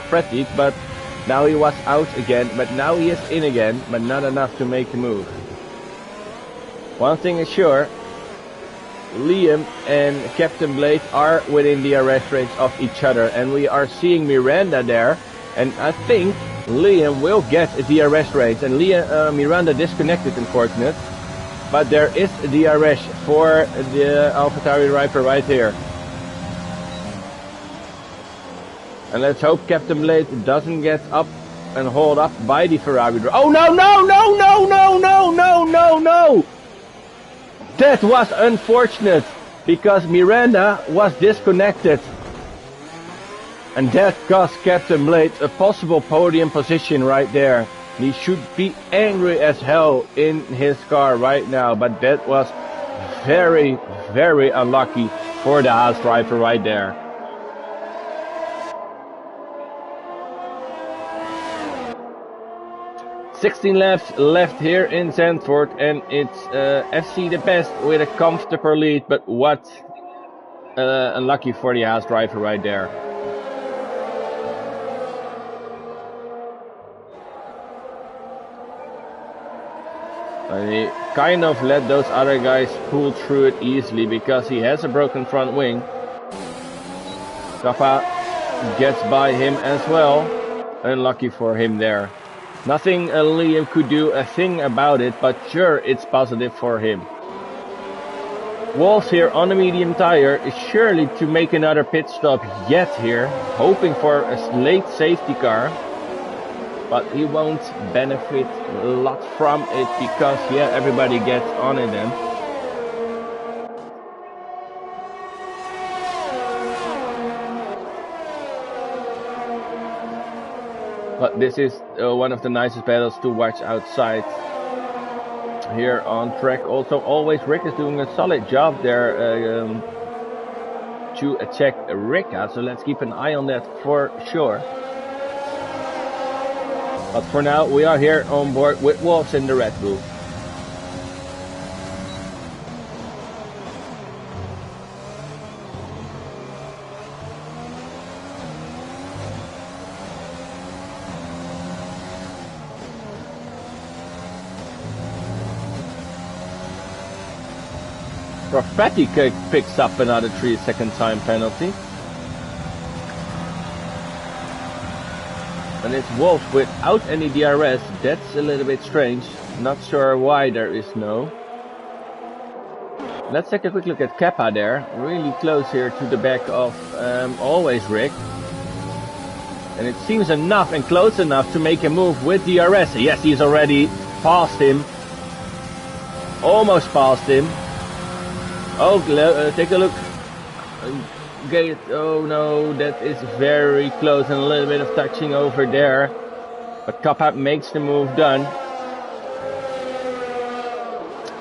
S1: Pratik, but now he was out again. But now he is in again, but not enough to make the move. One thing is sure, Liam and Captain Blade are within the DRS range of each other, and we are seeing Miranda there, and I think Liam will get a DRS range, and Miranda disconnected, unfortunate. But there is a DRS for the AlphaTauri driver right here. And let's hope Captain Blade doesn't get up and hauled up by the Ferrari driver. Oh no, no, no, no, no, no, no, no, no! That was unfortunate. because Miranda was disconnected. And that cost Captain Blade a possible podium position right there. He should be angry as hell in his car right now, but that was very, very unlucky for the Haas driver right there. "16 laps left here in Zandvoort, and it's FC the best with a comfortable lead, but what unlucky for the Haas driver right there. And he kind of let those other guys pull through it easily because he has a broken front wing. Kappa gets by him as well. Unlucky for him there. Nothing Liam could do a thing about it, but sure, it's positive for him. Wolves here on a medium tire is surely to make another pit stop yet here, hoping for a late safety car. But he won't benefit a lot from it because, yeah, everybody gets on it then. But this is one of the nicest battles to watch outside here on track. Also, always Rick is doing a solid job there to attack Ricka, so let's keep an eye on that for sure. But for now, we are here on board with Wolves in the Red Bull. Prophetic picks up another 3-second time penalty. And it's Wolf without any DRS. That's a little bit strange. Not sure why there is no. Let's take a quick look at Kappa there. Really close here to the back of always Rick. And it seems enough and close enough to make a move with DRS. Yes, he's already past him. Almost past him. Oh, take a look. Gate, oh no, that is very close and a little bit of touching over there. But Kappa makes the move done.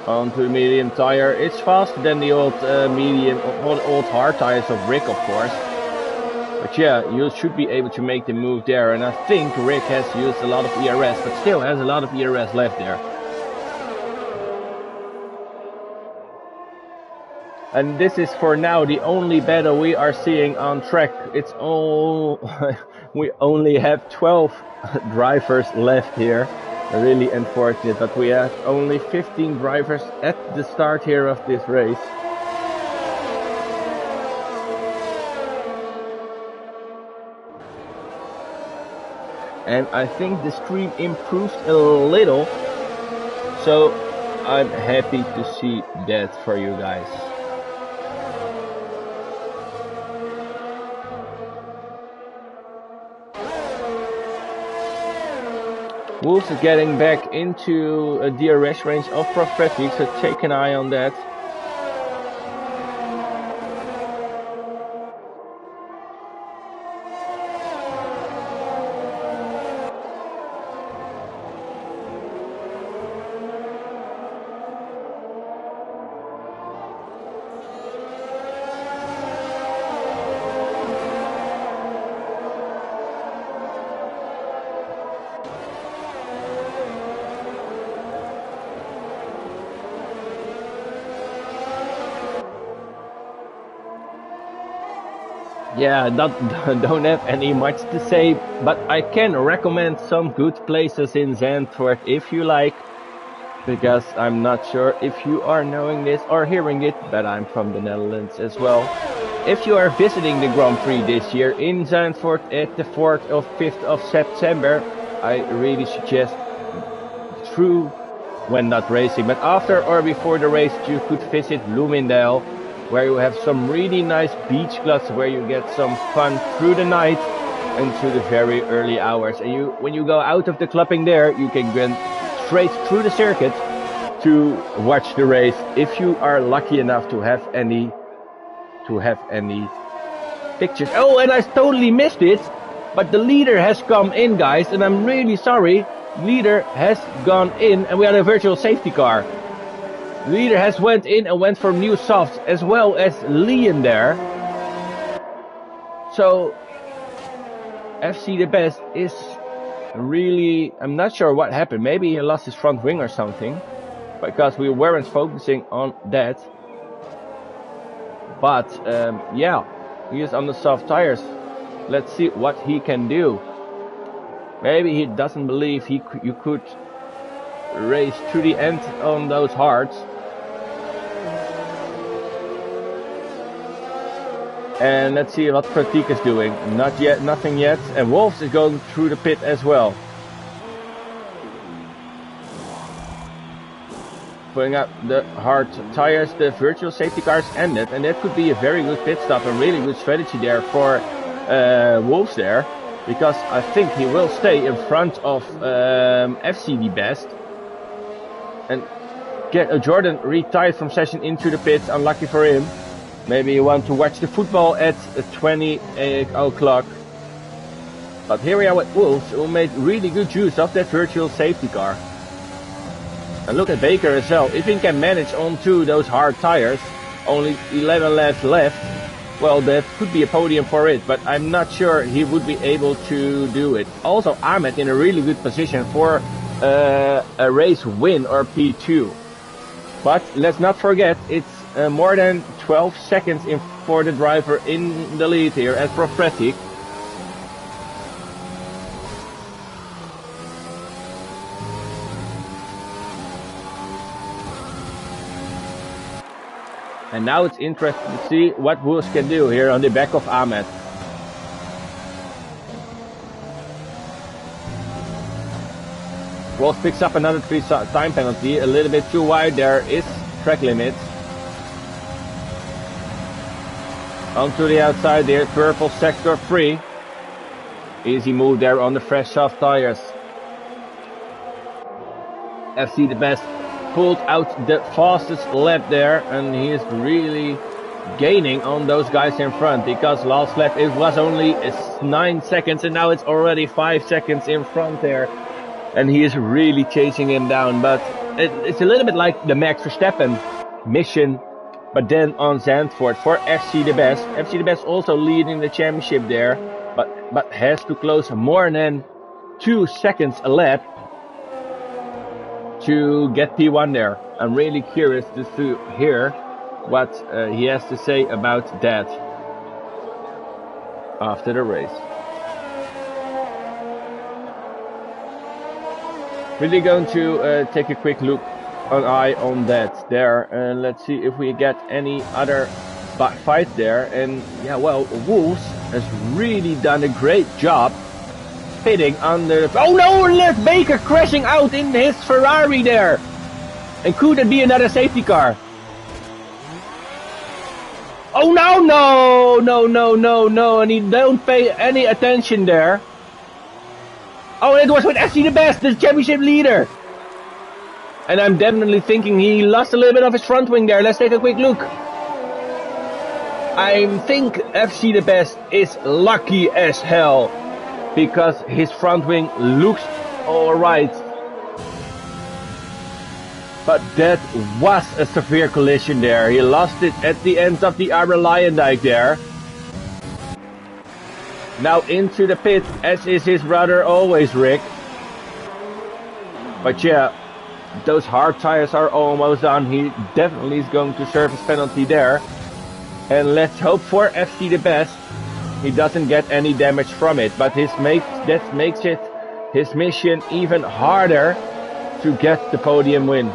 S1: Onto the medium tire. It's faster than the old old hard tires of Rick, of course. But yeah, you should be able to make the move there. And I think Rick has used a lot of ERS, but still has a lot of ERS left there. And this is for now the only battle we are seeing on track. It's all we only have 12 drivers left here. Really unfortunate, but we have only 15 drivers at the start here of this race. And I think the stream improved a little, so I'm happy to see that for you guys. Wolves is getting back into a DRS range of Prophetic, so take an eye on that. Yeah, don't have any much to say, but I can recommend some good places in Zandvoort if you like, because I'm not sure if you are knowing this or hearing it, but I'm from the Netherlands as well. If you are visiting the Grand Prix this year in Zandvoort at the 4th or 5th of September, I really suggest through when not racing, but after or before the race, you could visit Bloomingdale, where you have some really nice beach clubs where you get some fun through the night and through the very early hours. And when you go out of the clubbing there, you can go straight through the circuit to watch the race if you are lucky enough to have any to have any pictures. Oh, and I totally missed it. But the leader has come in, guys, and I'm really sorry. Leader has gone in, and we had a virtual safety car. Leader has went in and went for new softs, as well as Leon there. So FC the Best is really, I'm not sure what happened. Maybe he lost his front wing or something, because we weren't focusing on that. But yeah, he is on the soft tires. Let's see what he can do. Maybe he doesn't believe you could race to the end on those hards. And let's see what Pratik is doing. Not yet, nothing yet. And Wolves is going through the pit as well. Putting up the hard tires, the virtual safety cars ended. And that could be a very good pit stop, a really good strategy there for Wolves there. Because I think he will stay in front of FC the Best. And get a Jordan retired from session into the pits. Unlucky for him. Maybe you want to watch the football at 20 o'clock. But here we are with Wolves, who made really good use of that virtual safety car. And look at Baker as well. If he can manage onto those hard tires, only 11 laps left, well, that could be a podium for it. But I'm not sure he would be able to do it. Also, Ahmed in a really good position for a race win or P2. But let's not forget, it's more than 12 seconds for the driver in the lead here as Prophetic. And now it's interesting to see what Wolves can do here on the back of Ahmed. Wolves picks up another 3 time penalty, a little bit too wide. There is track limits. Onto the outside there, purple sector 3. Easy move there on the fresh soft tires. FC the Best pulled out the fastest lap there, and he is really gaining on those guys in front, because last lap it was only 9 seconds and now it's already 5 seconds in front there, and he is really chasing him down. But it's a little bit like the Max Verstappen mission, but then on Zandvoort for FC the Best. FC the Best also leading the championship there, but has to close more than 2 seconds a lap to get P1 there. I'm really curious to hear what he has to say about that after the race. Really going to take a quick look on that there, and let's see if we get any other fight there. And yeah, well, Wolves has really done a great job pitting under the... Oh no, left Baker crashing out in his Ferrari there. And could it be another safety car? Oh no, and he don't pay any attention there. Oh, it was with FC the Best, the championship leader. And I'm definitely thinking he lost a little bit of his front wing there. Let's take a quick look. I think FC the Best is lucky as hell, because his front wing looks alright. But that was a severe collision there. He lost it at the end of the Liondijk there. Now into the pit, as is his brother always, Rick. But yeah, those hard tires are almost done. He definitely is going to serve his penalty there. And let's hope for FC the Best he doesn't get any damage from it. But that makes it his mission even harder to get the podium win.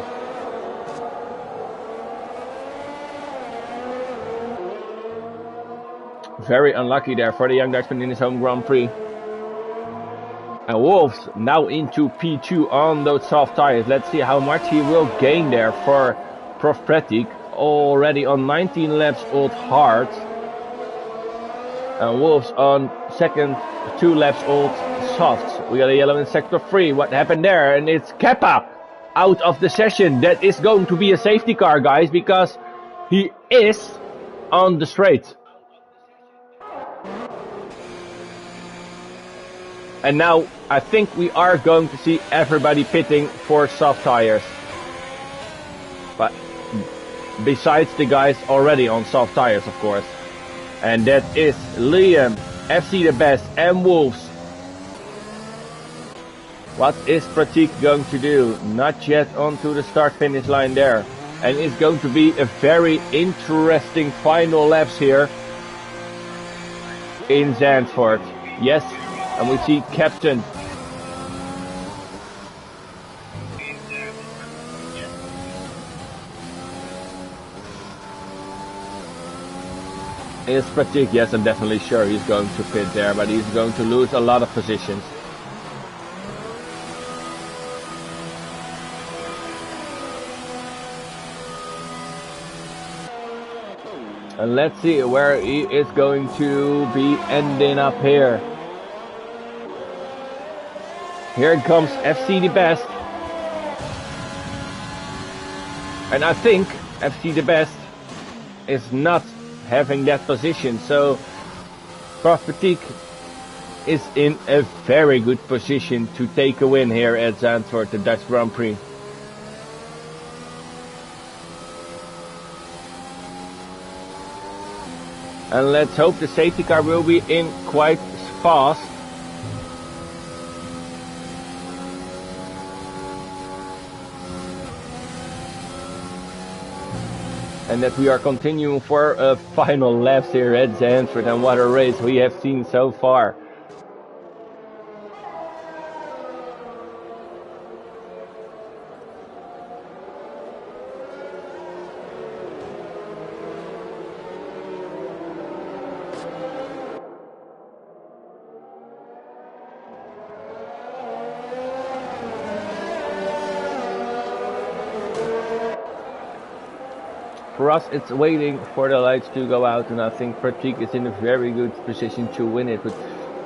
S1: Very unlucky there for the young Dutchman in his home Grand Prix. And Wolves now into P2 on those soft tires. Let's see how much he will gain there for Prophetic. Already on 19 laps old hard. And Wolves on second 2 laps old soft. We got a yellow in sector 3. What happened there? And it's Kepa out of the session. That is going to be a safety car, guys, because he is on the straight. And now I think we are going to see everybody pitting for soft tires. But besides the guys already on soft tires, of course. And that is Liam, FC the Best, and Wolves. What is Pratik going to do? Not yet onto the start-finish line there. And it's going to be a very interesting final laps here in Zandvoort. Yes, and we see Captain. Is Pratik? Yes, I'm definitely sure he's going to pit there, but he's going to lose a lot of positions. And let's see where he is going to be ending up here. Here it comes, FC the Best. And I think FC the Best is not having that position. So Prof Pratik is in a very good position to take a win here at Zandvoort, the Dutch Grand Prix. And let's hope the safety car will be in quite fast. And that we are continuing for a final laps here at Zandvoort, and what a race we have seen so far. For us, it's waiting for the lights to go out, and I think Pratik is in a very good position to win it with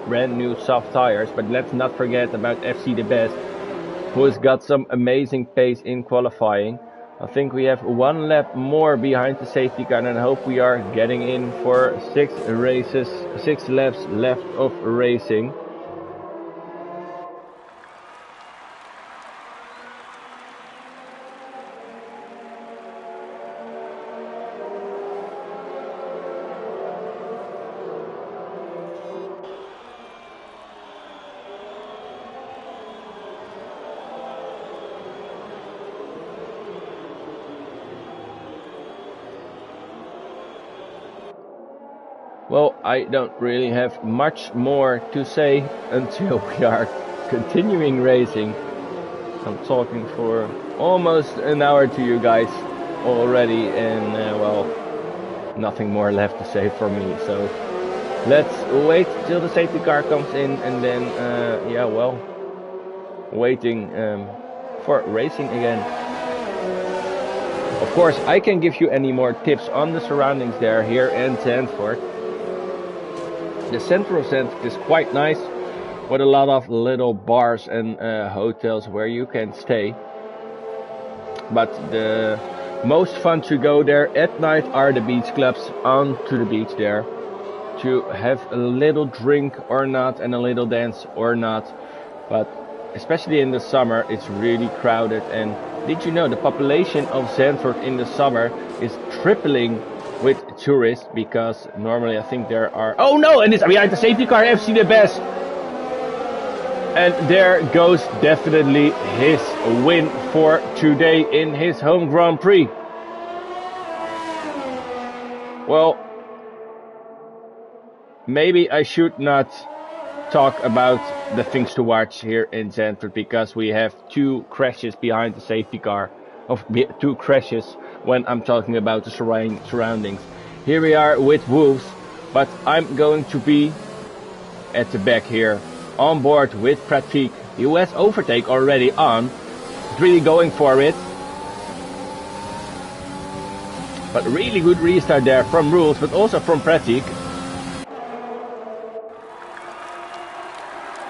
S1: brand new soft tires. But let's not forget about FC the Best, who has got some amazing pace in qualifying. I think we have one lap more behind the safety car, and I hope we are getting in for 6 laps left of racing. Well, I don't really have much more to say until we are continuing racing. I'm talking for almost an hour to you guys already, and well, nothing more left to say for me. So let's wait till the safety car comes in, and then yeah, well, waiting for racing again. Of course, I can give you any more tips on the surroundings there here in Zandvoort. The central Zandvoort is quite nice, with a lot of little bars and hotels where you can stay. But the most fun to go there at night are the beach clubs onto the beach there, to have a little drink or not and a little dance or not. But especially in the summer, it's really crowded. And did you know the population of Zandvoort in the summer is tripling with tourists, because normally I think there are... Oh no, and it's behind the safety car, FC the Best. And there goes definitely his win for today in his home Grand Prix. Well, maybe I should not talk about the things to watch here in Zandvoort, because we have 2 crashes behind the safety car, of 2 crashes when I'm talking about the surroundings. Here we are with Wolves, but I'm going to be at the back here, on board with Pratik, who has overtake already on, really going for it. But really good restart there from Rules, but also from Pratik.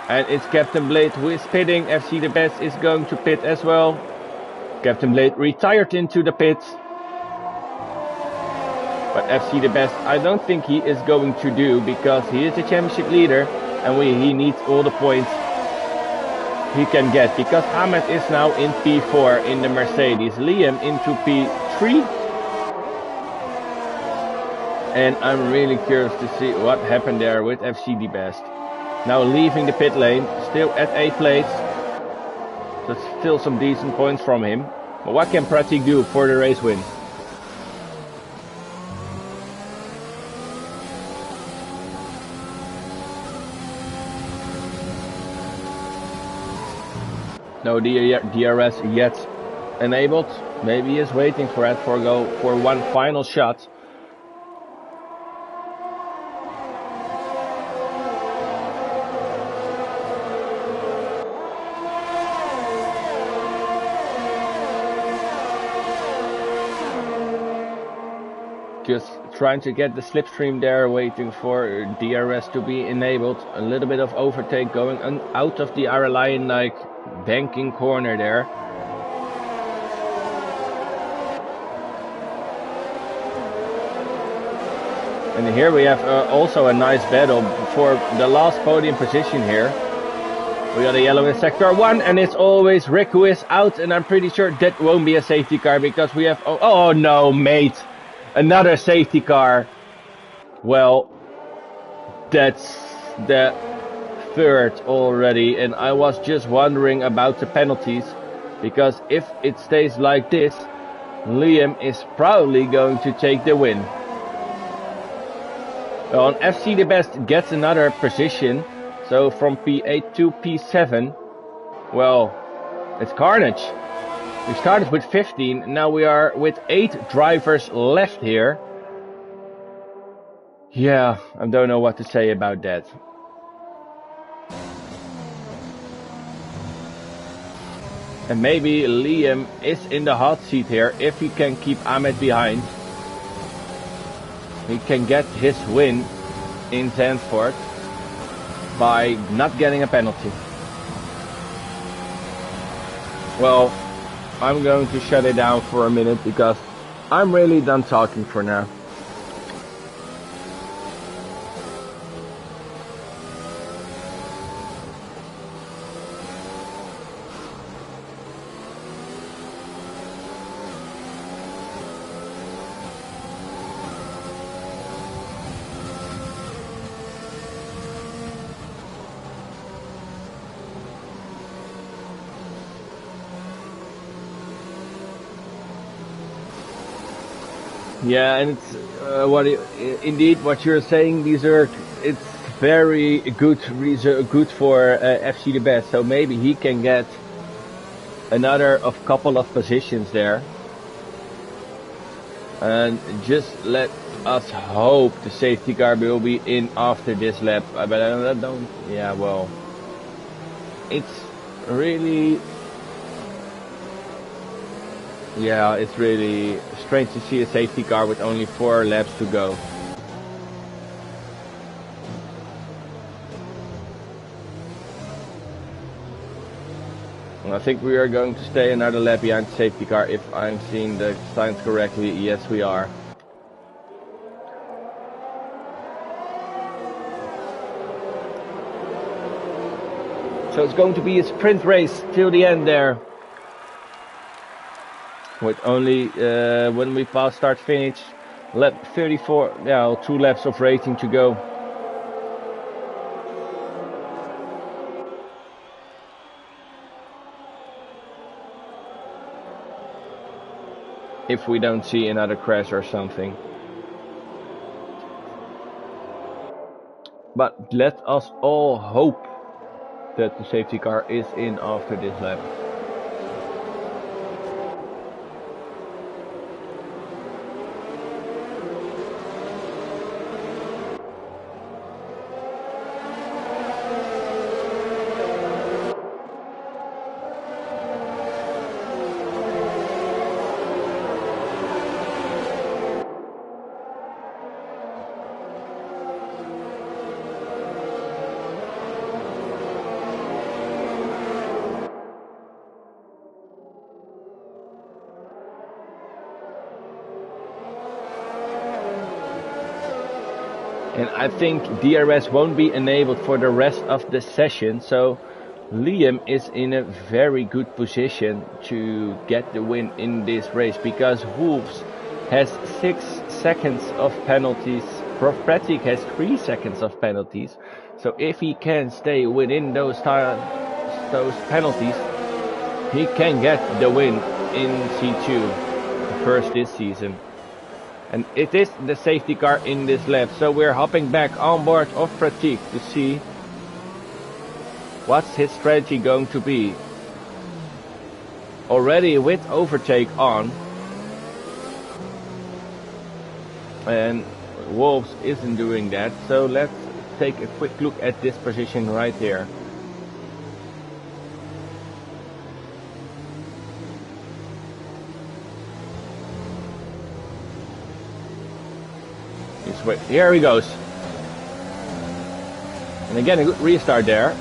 S1: And it's Captain Blade who is pitting. FC the Best is going to pit as well. Captain Blade retired into the pits. But FC the Best, I don't think he is going to do, because he is the championship leader and he needs all the points he can get, because Ahmed is now in P4 in the Mercedes, Liam into P3, and I'm really curious to see what happened there with FC the Best. Now leaving the pit lane, still at 8th place, so still some decent points from him. But what can Pratik do for the race win? No DRS yet enabled. Maybe he is waiting for it for one final shot. Just trying to get the slipstream there, waiting for DRS to be enabled. A little bit of overtake going out of the RLH like banking corner there. And here we have also a nice battle for the last podium position here. We got a yellow in sector 1, and it's always Riku is out, and I'm pretty sure that won't be a safety car, because we have... Oh no, mate! Another safety car. Well, that's the third already, and I was just wondering about the penalties, because if it stays like this, Liam is probably going to take the win. Well, FC the Best gets another position, so from P8 to P7, well, it's carnage. We started with 15, now we are with 8 drivers left here. Yeah, I don't know what to say about that. And maybe Liam is in the hot seat here. If he can keep Ahmed behind, he can get his win in Zandvoort by not getting a penalty. Well, I'm going to shut it down for a minute, because I'm really done talking for now. Yeah, and it's indeed what you're saying. It's very good for FC the Best. So maybe he can get another couple of positions there, and just let us hope the safety car will be in after this lap. But I don't. Yeah, well, it's really. Yeah, it's really strange to see a safety car with only 4 laps to go. I think we are going to stay another lap behind the safety car, if I'm seeing the signs correctly. Yes, we are. So it's going to be a sprint race till the end there. With only, when we pass start finish, lap 34, 2 laps of racing to go. If we don't see another crash or something. But let us all hope that the safety car is in after this lap. And I think DRS won't be enabled for the rest of the session, so Liam is in a very good position to get the win in this race, because Wolves has 6 seconds of penalties, Prophetic has 3 seconds of penalties, so if he can stay within those penalties, he can get the win in C2, the first this season. And it is the safety car in this lap, so we're hopping back on board of Pratik to see what's his strategy going to be. Already with overtake on, and Wolves isn't doing that, so let's take a quick look at this position right here. Here he goes. And again, a good restart there.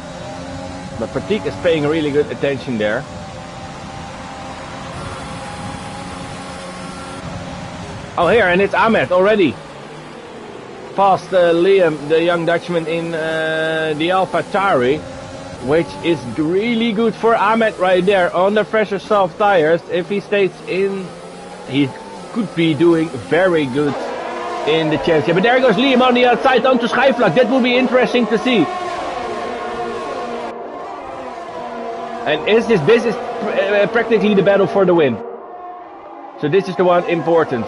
S1: But Pratik is paying really good attention there. Oh, here, and it's Ahmed already. Past Liam, the young Dutchman in the AlphaTauri, which is really good for Ahmed right there on the fresher soft tires. If he stays in, he could be doing very good in the championship. But there goes Liam on the outside onto Schijfvlak. That will be interesting to see. And is this is practically the battle for the win. So this is the one important.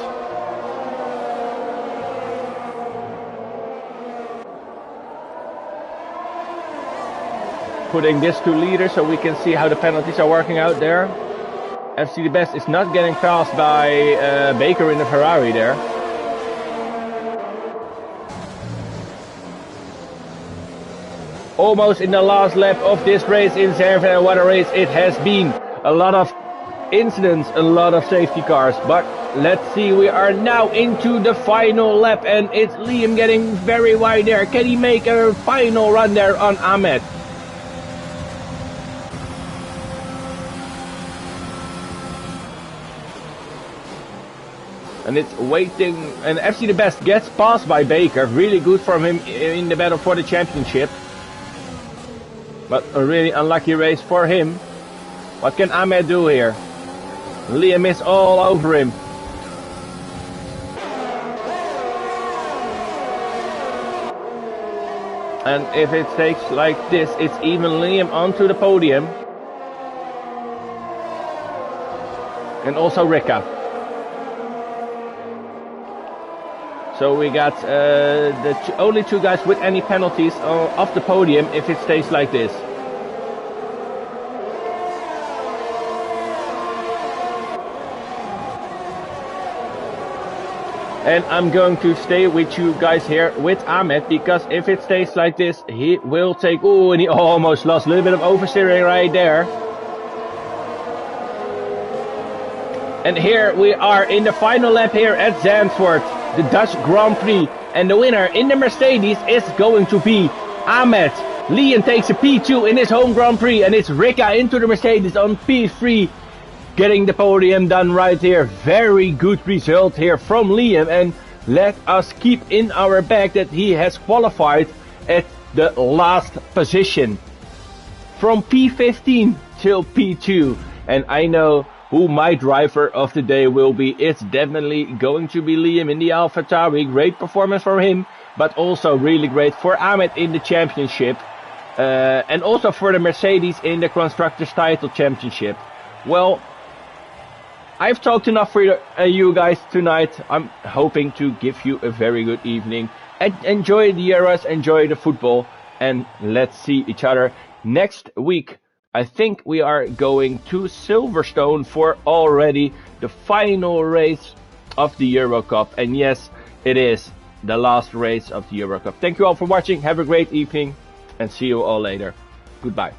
S1: Putting this to leader so we can see how the penalties are working out there. FC the Best is not getting passed by Baker in the Ferrari there. Almost in the last lap of this race in Zandvoort, and what a race it has been. A lot of incidents, a lot of safety cars, but let's see, we are now into the final lap and it's Liam getting very wide there. Can he make a final run there on Ahmed? And it's waiting, and FC the Best gets passed by Baker. Really good from him in the battle for the championship. But a really unlucky race for him. What can Ahmed do here? Liam is all over him. And if it takes like this, it's even Liam onto the podium. And also Rika. So we got the only 2 guys with any penalties off the podium if it stays like this. And I'm going to stay with you guys here with Ahmed, because if it stays like this, he will take... Oh, and he almost lost a little bit of oversteering right there. And here we are in the final lap here at Zandvoort, the Dutch Grand Prix. And the winner in the Mercedes is going to be Ahmed. Liam takes a P2 in his home Grand Prix, and it's Rika into the Mercedes on P3. Getting the podium done right here. Very good result here from Liam, and let us keep in our bag that he has qualified at the last position. From P15 till P2. And I know who my driver of the day will be. It's definitely going to be Liam in the AlphaTauri. Great performance from him, but also really great for Ahmed in the championship. And also for the Mercedes in the Constructors' Title Championship. Well, I've talked enough for you guys tonight. I'm hoping to give you a very good evening. Enjoy the Euros, enjoy the football, and let's see each other next week. I think we are going to Silverstone for already the final race of the Euro Cup. And yes, it is the last race of the Euro Cup. Thank you all for watching. Have a great evening and see you all later. Goodbye.